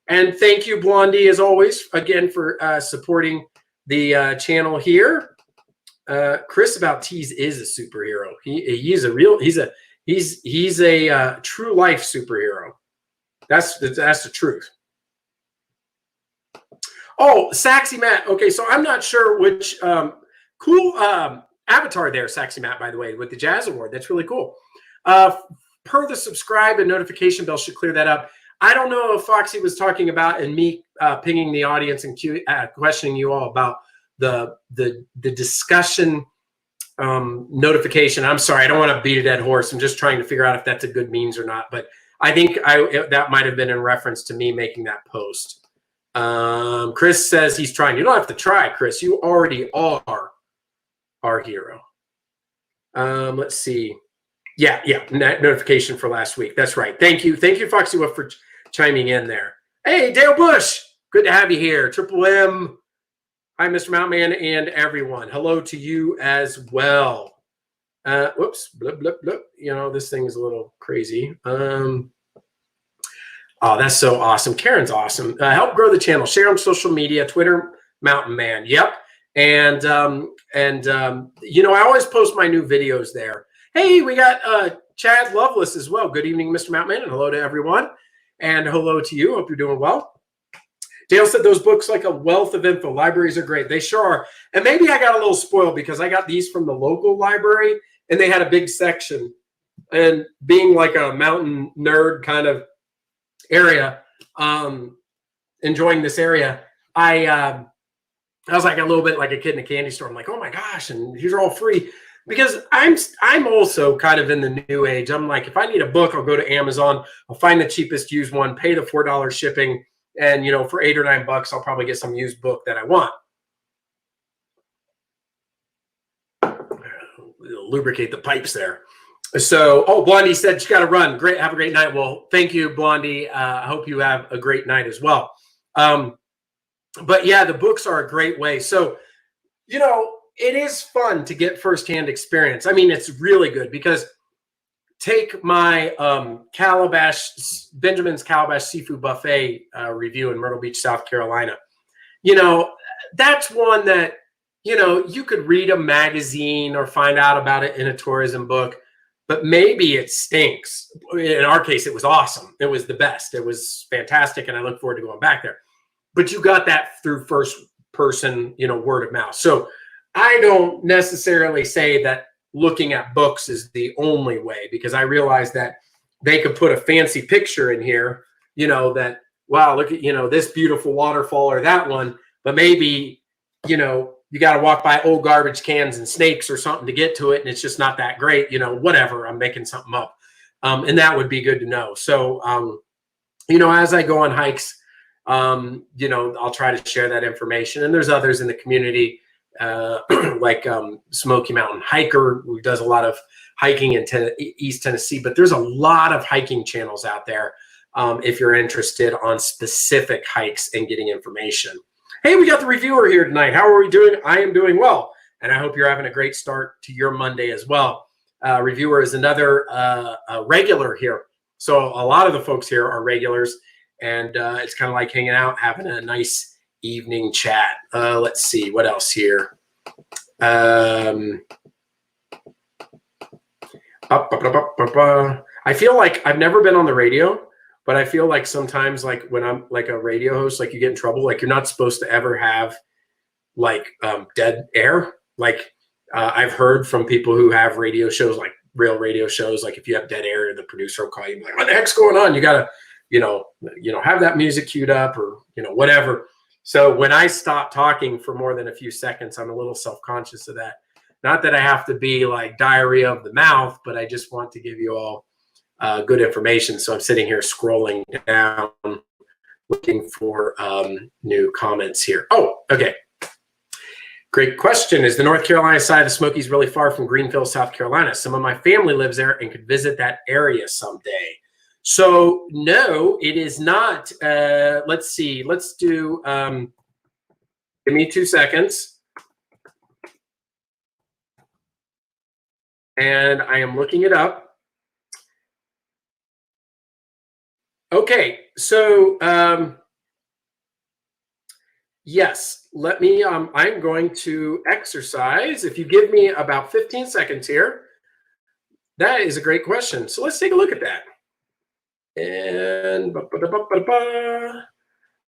And thank you, Blondie, as always, again, for supporting the channel here. Chris About Tees is a superhero. He's a true life superhero. That's the truth. Oh, Saxy Matt. Okay, so I'm not sure which cool avatar there, Saxy Matt, by the way, with the Jazz Award. That's really cool. Per the subscribe and notification bell should clear that up. I don't know if Foxy was talking about and me pinging the audience and questioning you all about the discussion notification. I'm sorry, I don't want to beat a dead horse. I'm just trying to figure out if that's a good means or not. But I think that might have been in reference to me making that post. Chris says he's trying. You don't have to try, Chris. You already are our hero. Let's see. Yeah, notification for last week. That's right. Thank you, Foxy Wolf, for chiming in there. Hey, Dale Bush, good to have you here. Triple M. Hi, Mr. Mountman and everyone. Hello to you as well. Whoops, blip, blip, blip. You know, this thing is a little crazy. Oh, that's so awesome. Karen's awesome. Help grow the channel. Share on social media, Twitter, Mountain Man. Yep. And you know, I always post my new videos there. Hey, we got Chad Loveless as well. Good evening, Mr. Mountman, and hello to everyone. And hello to you. Hope you're doing well. Dale said those books like a wealth of info. Libraries are great. They sure are. And maybe I got a little spoiled because I got these from the local library and they had a big section. And being like a mountain nerd kind of area, enjoying this area, I was like a little bit like a kid in a candy store. I'm like, oh my gosh, and these are all free. Because I'm also kind of in the new age. I'm like, if I need a book, I'll go to Amazon. I'll find the cheapest used one, pay the $4 shipping. And, you know, for $8 or $9, I'll probably get some used book that I want. lubricate the pipes there. So, oh, Blondie said she got to run. Great. Have a great night. Well, thank you, Blondie. I hope you have a great night as well. But yeah, the books are a great way. So, it is fun to get firsthand experience. I mean, it's really good because take my Benjamin's Calabash Seafood Buffet review in Myrtle Beach, South Carolina. That's one that, you could read a magazine or find out about it in a tourism book, but maybe it stinks. In our case, it was awesome. It was the best. It was fantastic. And I look forward to going back there. But you got that through first person, word of mouth. So I don't necessarily say that looking at books is the only way, because I realize that they could put a fancy picture in here, that, wow, look at, this beautiful waterfall or that one, but maybe, you got to walk by old garbage cans and snakes or something to get to it. And it's just not that great, whatever, I'm making something up. And that would be good to know. So, as I go on hikes, I'll try to share that information. And there's others in the community, like Smoky Mountain Hiker, who does a lot of hiking in East Tennessee, but there's a lot of hiking channels out there if you're interested on specific hikes and getting information. Hey, we got the reviewer here tonight. How are we doing? I am doing well, and I hope you're having a great start to your Monday as well. Reviewer is another regular here. So a lot of the folks here are regulars, and it's kind of like hanging out, having a nice evening chat. Let's see what else here. I feel like I've never been on the radio, but I feel like sometimes, like when I'm like a radio host, like you get in trouble. Like you're not supposed to ever have like dead air. Like I've heard from people who have radio shows, like real radio shows, like if you have dead air, the producer will call you and be like, what the heck's going on? You gotta, have that music queued up or, whatever. So when I stop talking for more than a few seconds, I'm a little self-conscious of that. Not that I have to be like diarrhea of the mouth, but I just want to give you all good information. So I'm sitting here scrolling down, looking for new comments here. Oh, okay. Great question. Is the North Carolina side of the Smokies really far from Greenville, South Carolina? Some of my family lives there and could visit that area someday. So no, it is not. Let's see. Let's do, give me 2 seconds. And I am looking it up. Okay, so yes, let me, I'm going to exercise. If you give me about 15 seconds here, that is a great question. So let's take a look at that. And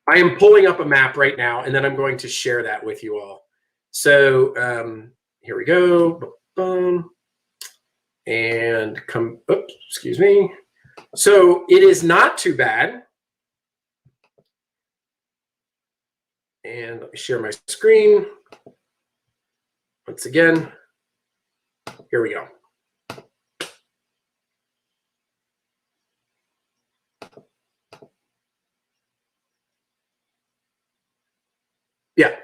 I am pulling up a map right now, and then I'm going to share that with you all. So here we go. And come, oops, excuse me. So it is not too bad. And let me share my screen. Once again, here we go. Yeah.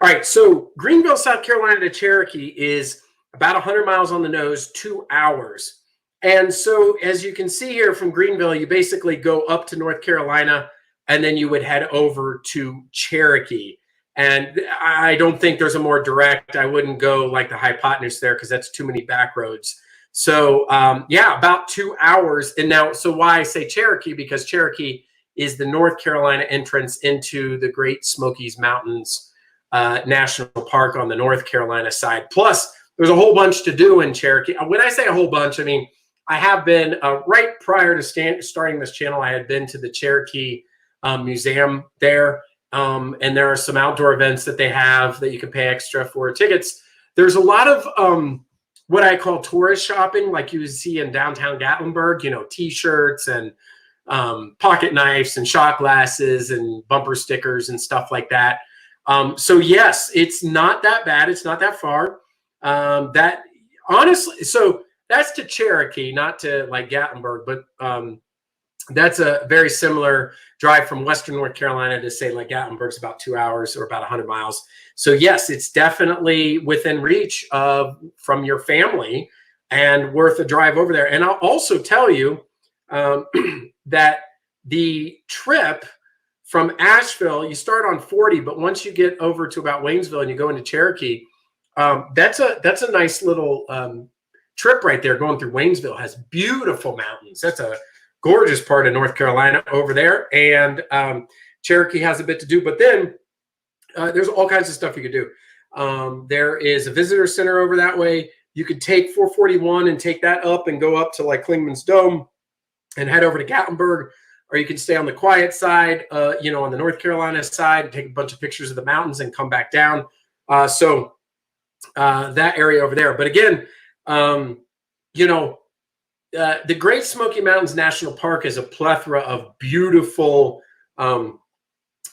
All right. So Greenville, South Carolina to Cherokee is about 100 miles on the nose, 2 hours. And so as you can see here from Greenville, you basically go up to North Carolina, and then you would head over to Cherokee. And I don't think there's a more direct, I wouldn't go like the hypotenuse there because that's too many back roads. So yeah, about 2 hours. And now, so why I say Cherokee, because Cherokee is the North Carolina entrance into the Great Smokies Mountains National Park on the North Carolina side. Plus, there's a whole bunch to do in Cherokee. When I say a whole bunch, I mean, I have been, right prior to starting this channel, I had been to the Cherokee Museum there. And there are some outdoor events that they have that you can pay extra for tickets. There's a lot of what I call tourist shopping, like you see in downtown Gatlinburg, T-shirts and pocket knives and shot glasses and bumper stickers and stuff like that. So yes, it's not that bad. It's not that far. That honestly, so that's to Cherokee, not to like Gatlinburg, but that's a very similar drive from Western North Carolina to say like Gatlinburg's about 2 hours or about 100 miles. So yes, it's definitely within reach of from your family and worth a drive over there. And I'll also tell you that the trip from Asheville, you start on 40, but once you get over to about Waynesville and you go into Cherokee, that's a nice little trip right there. Going through Waynesville has beautiful mountains. That's a gorgeous part of North Carolina over there. And Cherokee has a bit to do, but then there's all kinds of stuff you could do. There is a visitor center over that way. You could take 441 and take that up and go up to like Clingman's Dome and head over to Gatlinburg, or you can stay on the quiet side, you know, on the North Carolina side, and take a bunch of pictures of the mountains and come back down. So that area over there. But again, you know, the Great Smoky Mountains National Park is a plethora of beautiful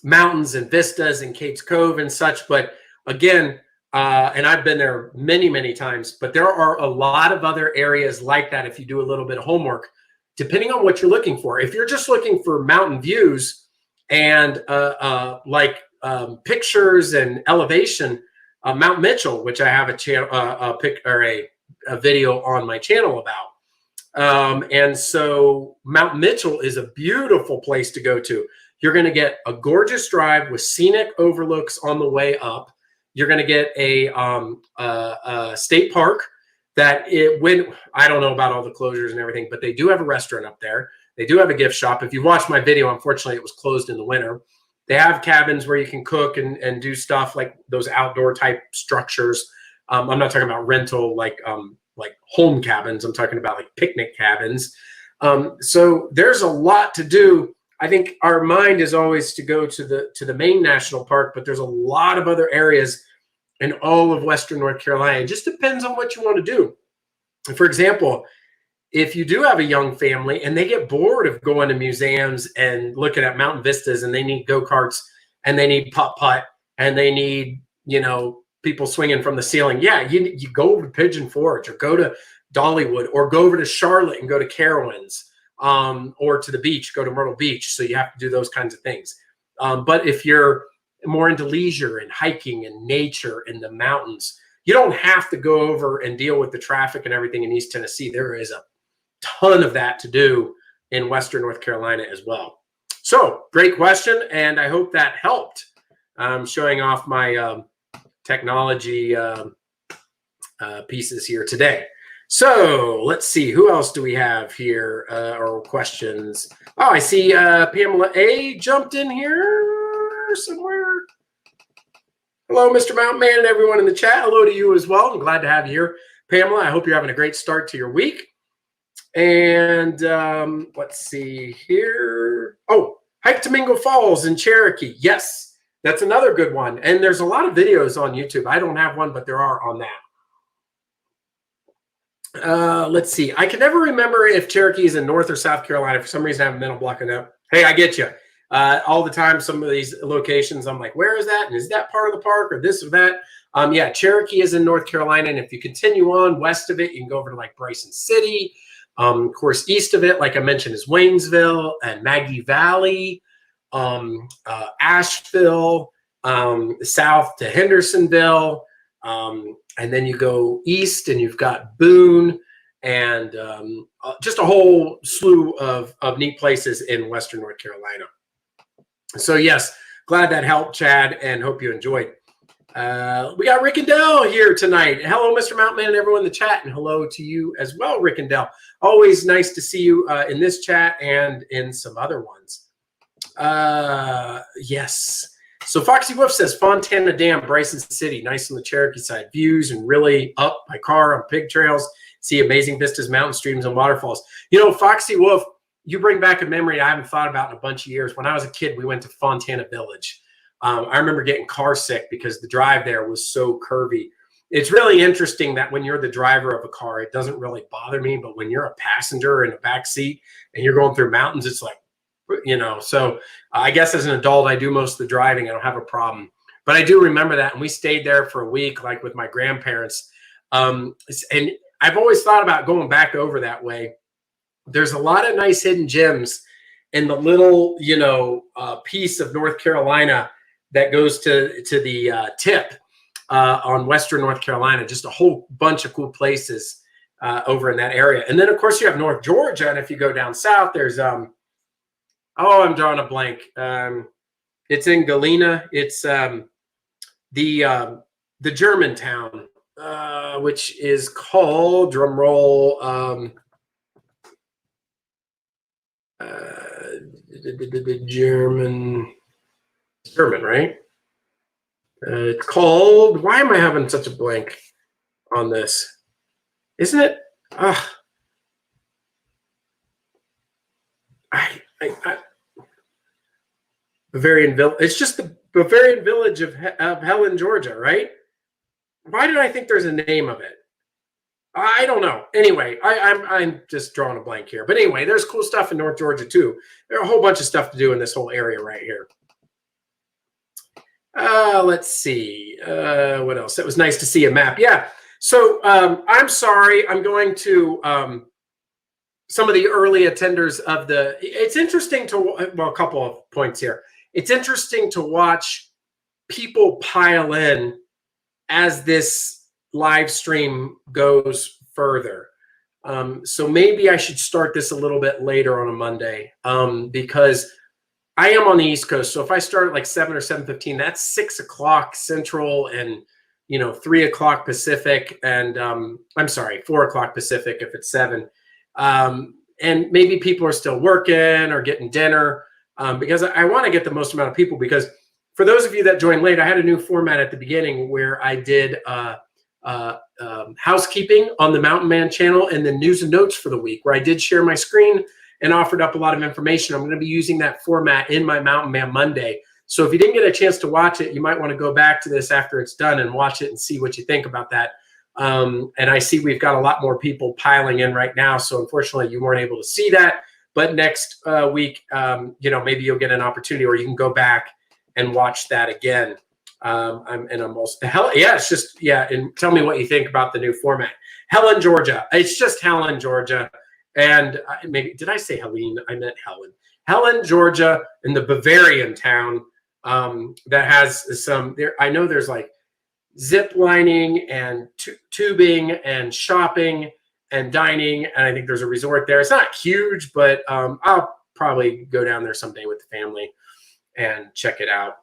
mountains and vistas and Kate's Cove and such. But again, and I've been there many, many times, but there are a lot of other areas like that if you do a little bit of homework, depending on what you're looking for. If you're just looking for mountain views and pictures and elevation, Mount Mitchell, which I have a channel, a video on my channel about. And so Mount Mitchell is a beautiful place to go to. You're going to get a gorgeous drive with scenic overlooks on the way up. You're going to get a state park that I don't know about all the closures and everything, but they do have a restaurant up there. They do have a gift shop. If you watched my video, unfortunately, it was closed in the winter. They have cabins where you can cook and do stuff like those outdoor type structures. I'm not talking about rental like home cabins. I'm talking about like picnic cabins. So there's a lot to do. I think our mind is always to go to the main national park, but there's a lot of other areas in all of Western North Carolina. It just depends on what you want to do. For example, if you do have a young family and they get bored of going to museums and looking at mountain vistas and they need go-karts and they need putt-putt and they need, you know, people swinging from the ceiling. Yeah, you go over to Pigeon Forge or go to Dollywood or go over to Charlotte and go to Carowinds, or to the beach, go to Myrtle Beach. So you have to do those kinds of things. But if you're more into leisure and hiking and nature in the mountains, you don't have to go over and deal with the traffic and everything in East Tennessee. There is a ton of that to do in Western North Carolina as well. So great question. And I hope that helped. Showing off my technology pieces here today. So let's see, who else do we have here or questions? Oh, I see Pamela A jumped in here somewhere. Hello, Mr. Mountain Man, and everyone in the chat. Hello to you as well. I'm glad to have you here, Pamela. I hope you're having a great start to your week. And let's see here. Oh, Hike to Mingo Falls in Cherokee. Yes, that's another good one. And there's a lot of videos on YouTube. I don't have one, but there are on that. Let's see. I can never remember if Cherokee is in North or South Carolina. For some reason, I have a mental block on that. Hey, I get you. All the time, some of these locations, I'm like, where is that? And is that part of the park or this or that? Yeah, Cherokee is in North Carolina. And if you continue on west of it, you can go over to like Bryson City. Of course, east of it, like I mentioned, is Waynesville and Maggie Valley, Asheville, south to Hendersonville. And then you go east and you've got Boone and just a whole slew of neat places in Western North Carolina. So yes, glad that helped, Chad, and hope you enjoyed. We got Rick and Dell here tonight. Hello, Mr. Mountain Man and everyone in the chat, and hello to you as well, Rick and Dell. Always nice to see you in this chat and in some other ones. Yes. So Foxy Wolf says Fontana Dam, Bryson City, nice on the Cherokee side. Views and really up by car on pig trails. See amazing vistas, mountain streams, and waterfalls. You know, Foxy Wolf, you bring back a memory I haven't thought about in a bunch of years. When I was a kid, we went to Fontana Village. I remember getting car sick because the drive there was so curvy. It's really interesting that when you're the driver of a car, it doesn't really bother me. But when you're a passenger in a back seat and you're going through mountains, it's like, you know, so I guess as an adult, I do most of the driving. I don't have a problem. But I do remember that. And we stayed there for a week, like with my grandparents. And I've always thought about going back over that way. There's a lot of nice hidden gems and the little, piece of North Carolina that goes to the tip on Western North Carolina. Just a whole bunch of cool places over in that area. And then, of course, you have North Georgia. And if you go down south, there's, I'm drawing a blank. It's in Galena. It's the German town, which is called, drum roll, German, right? It's called, why am I having such a blank on this? Isn't it? Bavarian Village. It's just the Bavarian Village of Helen, Georgia, right? Why did I think there's a name of it? I don't know. Anyway, I'm just drawing a blank here. But anyway, there's cool stuff in North Georgia too. There's a whole bunch of stuff to do in this whole area right here. Let's see. What else? It was nice to see a map. Yeah. So I'm sorry. I'm going to some of the early attenders of the. It's interesting to, well, a couple of points here. It's interesting to watch people pile in as this live stream goes further. So maybe I should start this a little bit later on a Monday because I am on the East Coast. So if I start at like 7 or 7:15, that's 6 o'clock Central and 3 o'clock Pacific, and I'm sorry, 4 o'clock Pacific if it's 7. And maybe people are still working or getting dinner because I want to get the most amount of people. Because for those of you that joined late, I had a new format at the beginning where I did housekeeping on the Mountain Man channel and then news and notes for the week, where I did share my screen and offered up a lot of information. I'm going to be using that format in my Mountain Man Monday. So if you didn't get a chance to watch it, you might want to go back to this after it's done and watch it and see what you think about that. And I see we've got a lot more people piling in right now. So unfortunately, you weren't able to see that. But next week, maybe you'll get an opportunity, or you can go back and watch that again. And tell me what you think about the new format. Helen, Georgia. It's just Helen, Georgia. And maybe, did I say Helene? I meant Helen. Helen, Georgia, in the Bavarian town that has some, I know there's like zip lining and tubing and shopping and dining. And I think there's a resort there. It's not huge, but I'll probably go down there someday with the family and check it out.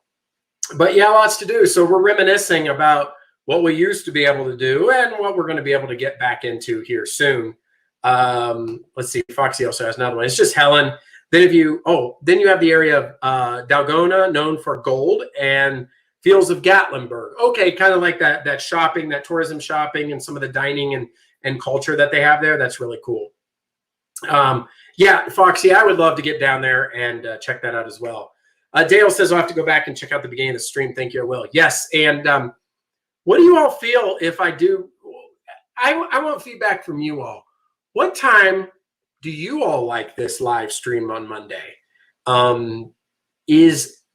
But yeah, lots to do. So we're reminiscing about what we used to be able to do and what we're going to be able to get back into here soon. Let's see. Foxy also has another one. It's just Helen. Then you have the area of Dalgona, known for gold, and Fields of Gatlinburg. Okay, kind of like that shopping, that tourism shopping, and some of the dining and culture that they have there. That's really cool. Yeah, Foxy, I would love to get down there and check that out as well. Dale says I'll have to go back and check out the beginning of the stream. Thank you, I will. Yes, and what do you all feel if I do? I want feedback from you all. What time do you all like this live stream on Monday?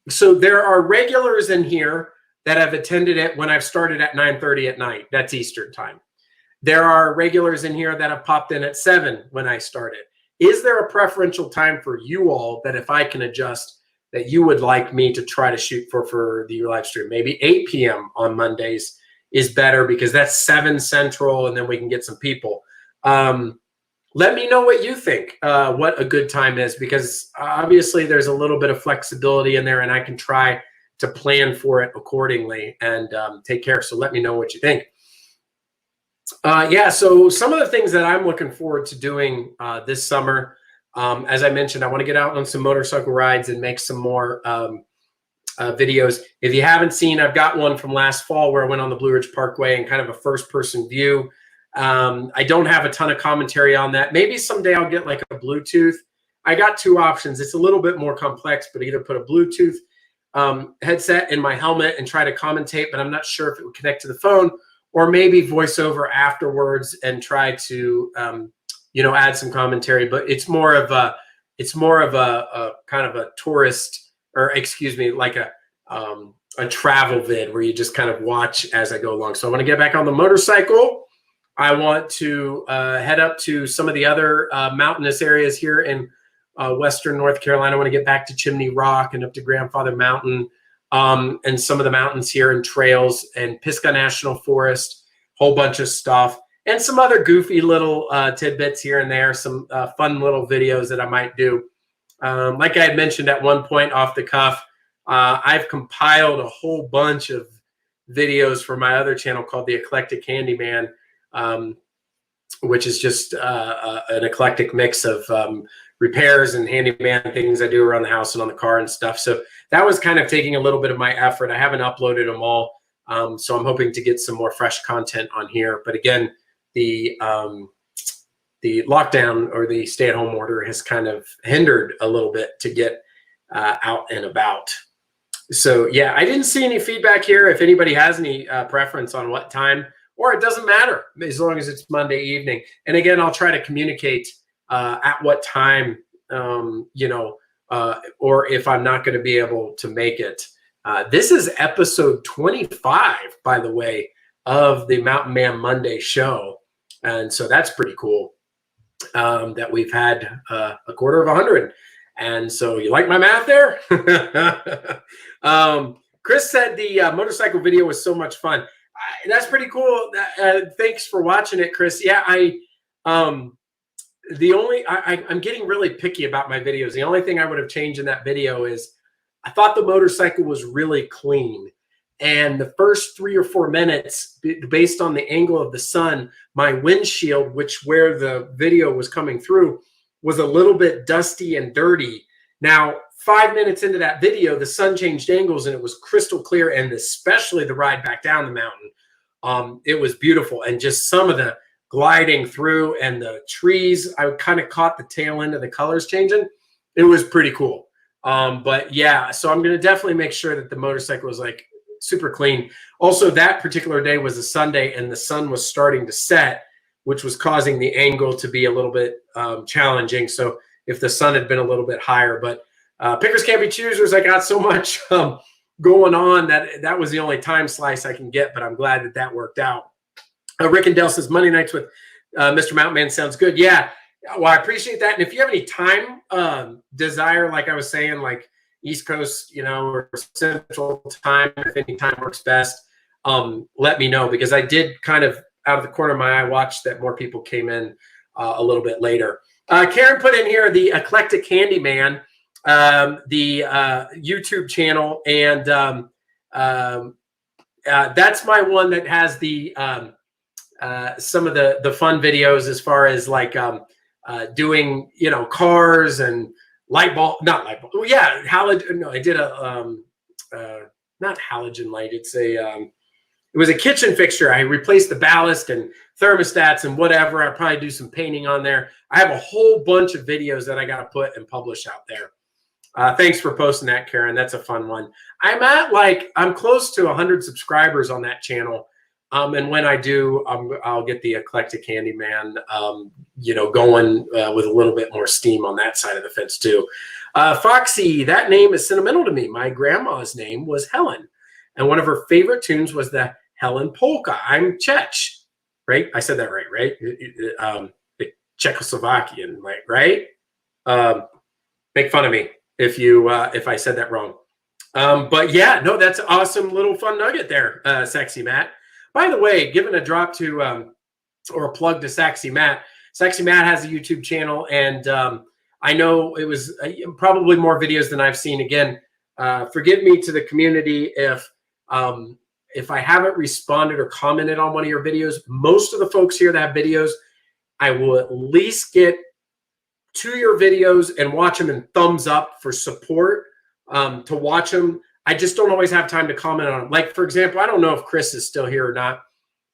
So there are regulars in here that have attended it when I've started at 9:30 at night. That's Eastern time. There are regulars in here that have popped in at 7 when I started. Is there a preferential time for you all that if I can adjust that you would like me to try to shoot for the live stream? Maybe 8 p.m. on Mondays is better because that's 7 Central, and then we can get some people. Let me know what you think, what a good time is, because obviously there's a little bit of flexibility in there, and I can try to plan for it accordingly and take care. So let me know what you think. So some of the things that I'm looking forward to doing this summer, as I mentioned, I want to get out on some motorcycle rides and make some more videos. If you haven't seen, I've got one from last fall where I went on the Blue Ridge Parkway and kind of a first-person view. I don't have a ton of commentary on that. Maybe someday I'll get like a Bluetooth. I got 2 options. It's a little bit more complex, but either put a Bluetooth headset in my helmet and try to commentate, but I'm not sure if it would connect to the phone, or maybe voice over afterwards and try to add some commentary. But it's more of a kind of a tourist, or excuse me, like a travel vid where you just kind of watch as I go along. So I want to get back on the motorcycle. I want to head up to some of the other mountainous areas here in Western North Carolina. I want to get back to Chimney Rock and up to Grandfather Mountain, and some of the mountains here and trails, and Pisgah National Forest, whole bunch of stuff, and some other goofy little tidbits here and there, some fun little videos that I might do. Like I had mentioned at one point off the cuff, I've compiled a whole bunch of videos for my other channel called The Eclectic Handyman, which is just an eclectic mix of repairs and handyman things I do around the house and on the car and stuff. So that was kind of taking a little bit of my effort. I haven't uploaded them all, so I'm hoping to get some more fresh content on here. But again, the lockdown or the stay-at-home order has kind of hindered a little bit to get out and about. So yeah, I didn't see any feedback here. If anybody has any preference on what time, or it doesn't matter as long as it's Monday evening. And again, I'll try to communicate at what time, you know, or if I'm not going to be able to make it. This is episode 25, by the way, of the Mountain Man Monday show. And so that's pretty cool that we've had a quarter of 100. And so you like my math there? Chris said the motorcycle video was so much fun. That's pretty cool. Thanks for watching it, Chris. Yeah, I'm getting really picky about my videos. The only thing I would have changed in that video is I thought the motorcycle was really clean. And the first 3 or 4 minutes, based on the angle of the sun, my windshield, where the video was coming through, was a little bit dusty and dirty. Now, 5 minutes into that video, the sun changed angles and it was crystal clear, and especially the ride back down the mountain. It was beautiful. And just some of the gliding through and the trees, I kind of caught the tail end of the colors changing. It was pretty cool. But yeah, so I'm going to definitely make sure that the motorcycle was like super clean. Also, that particular day was a Sunday and the sun was starting to set, which was causing the angle to be a little bit challenging. So if the sun had been a little bit higher, but pickers can't be choosers. I got so much going on that was the only time slice I can get, but I'm glad that that worked out. Rick and Dell says Monday nights with Mr. Mountain Man sounds good. Yeah, well, I appreciate that. And if you have any time desire, like I was saying, like East Coast, you know, or Central Time, if any time works best, let me know, because I did kind of out of the corner of my eye watch that more people came in a little bit later. Karen put in here the Eclectic Handyman, the YouTube channel, and that's my one that has the some of the fun videos as far as like doing, you know, cars and not light bulb. Well, yeah, halogen. No, I did a not halogen light. It's a it was a kitchen fixture. I replaced the ballast and thermostats and whatever. I'll probably do some painting on there. I have a whole bunch of videos that I got to put and publish out there. Thanks for posting that, Karen. That's a fun one. I'm close to 100 subscribers on that channel. And when I do, I'll get the Eclectic Handyman, you know, going with a little bit more steam on that side of the fence too. Foxy, that name is sentimental to me. My grandma's name was Helen, and one of her favorite tunes was the Helen Polka. I'm Czech, right? I said that right? The Czechoslovakian, right? Make fun of me if I said that wrong. But yeah, no, that's an awesome little fun nugget there, Sexy Matt. By the way, giving a drop to or a plug to Sexy Matt. Sexy Matt has a YouTube channel, and I know it was probably more videos than I've seen. Again, forgive me to the community if I haven't responded or commented on one of your videos. Most of the folks here that have videos, I will at least get to your videos and watch them and thumbs up for support to watch them. I just don't always have time to comment on them. Like, for example, I don't know if Chris is still here or not.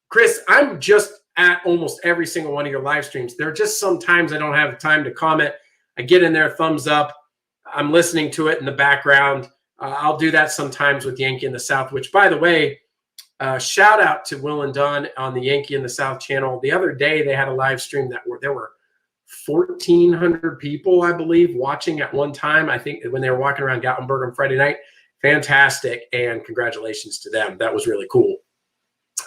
Chris, I'm just at almost every single one of your live streams. There are just sometimes I don't have time to comment. I get in there, thumbs up. I'm listening to it in the background. I'll do that sometimes with Yankee in the South, which, by the way, shout out to Will and Don on the Yankee in the South channel. The other day, they had a live stream there were 1,400 people, I believe, watching at one time. I think when they were walking around Gatlinburg on Friday night. Fantastic, and congratulations to them. That was really cool.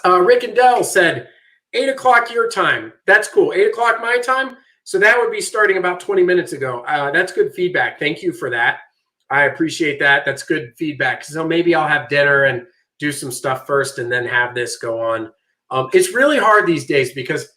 Rick and Dell said 8 o'clock your time. That's cool. 8 o'clock my time. So that would be starting about 20 minutes ago. That's good feedback. Thank you for that. I appreciate that. That's good feedback. So maybe I'll have dinner and do some stuff first and then have this go on. It's really hard these days because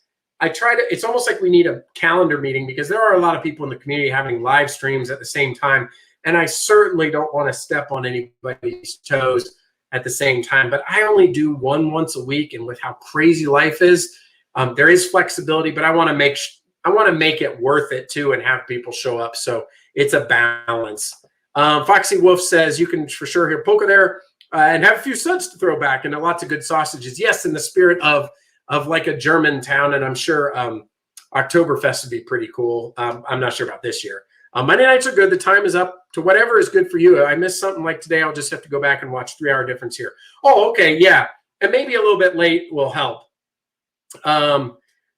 it's almost like we need a calendar meeting because there are a lot of people in the community having live streams at the same time. And I certainly don't want to step on anybody's toes at the same time, but I only do one once a week. And with how crazy life is, there is flexibility, but I want to make it worth it too and have people show up. So it's a balance. Foxy Wolf says you can for sure hear polka there and have a few suds to throw back and lots of good sausages. Yes, in the spirit of like a German town, and I'm sure Oktoberfest would be pretty cool. I'm not sure about this year. Monday nights are good. The time is up to whatever is good for you. I missed something like today. I'll just have to go back and watch 3-hour difference here. Oh, okay, yeah, and maybe a little bit late will help.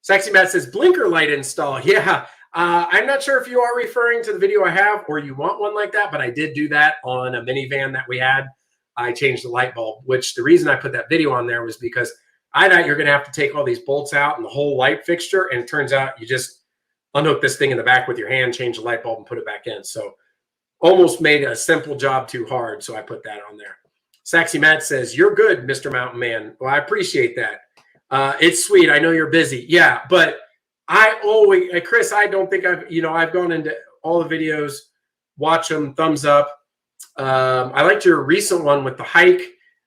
Sexy Matt says blinker light install. Yeah. I'm not sure if you are referring to the video I have or you want one like that, but I did do that on a minivan that we had. I changed the light bulb, which the reason I put that video on there was because I thought you're going to have to take all these bolts out and the whole light fixture. And it turns out you just unhook this thing in the back with your hand, change the light bulb and put it back in. So almost made a simple job too hard. So I put that on there. Sexy Matt says, you're good, Mr. Mountain Man. Well, I appreciate that. It's sweet. I know you're busy. Yeah, but I always, Chris, I don't think I've gone into all the videos, watch them, thumbs up. I liked your recent one with the hike.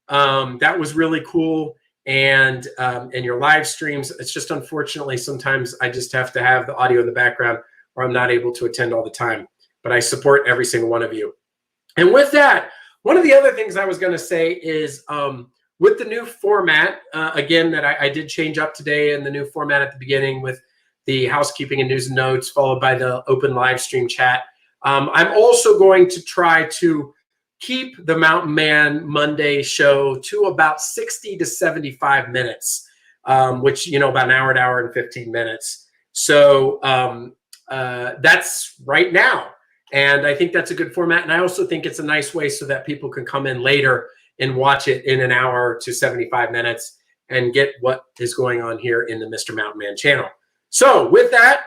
That was really cool. And your live streams, it's just unfortunately, sometimes I just have to have the audio in the background or I'm not able to attend all the time, but I support every single one of you. And with that, one of the other things I was going to say is, with the new format, again, that I did change up today in the new format at the beginning with the housekeeping and news and notes, followed by the open live stream chat. I'm also going to try to keep the Mountain Man Monday show to about 60 to 75 minutes, which, about an hour and 15 minutes. So that's right now. And I think that's a good format. And I also think it's a nice way so that people can come in later and watch it in an hour to 75 minutes and get what is going on here in the Mr. Mountain Man channel. So with that,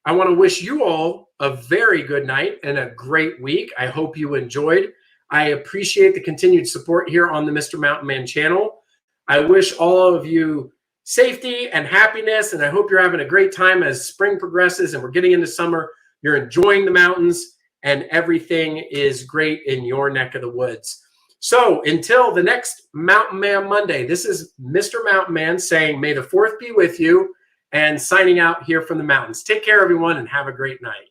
I want to wish you all a very good night and a great week. I hope you enjoyed. I appreciate the continued support here on the Mr. Mountain Man channel. I wish all of you safety and happiness, and I hope you're having a great time as spring progresses and we're getting into summer. You're enjoying the mountains and everything is great in your neck of the woods. So until the next Mountain Man Monday, this is Mr. Mountain Man saying, may the 4th be with you, and signing out here from the mountains. Take care, everyone, and have a great night.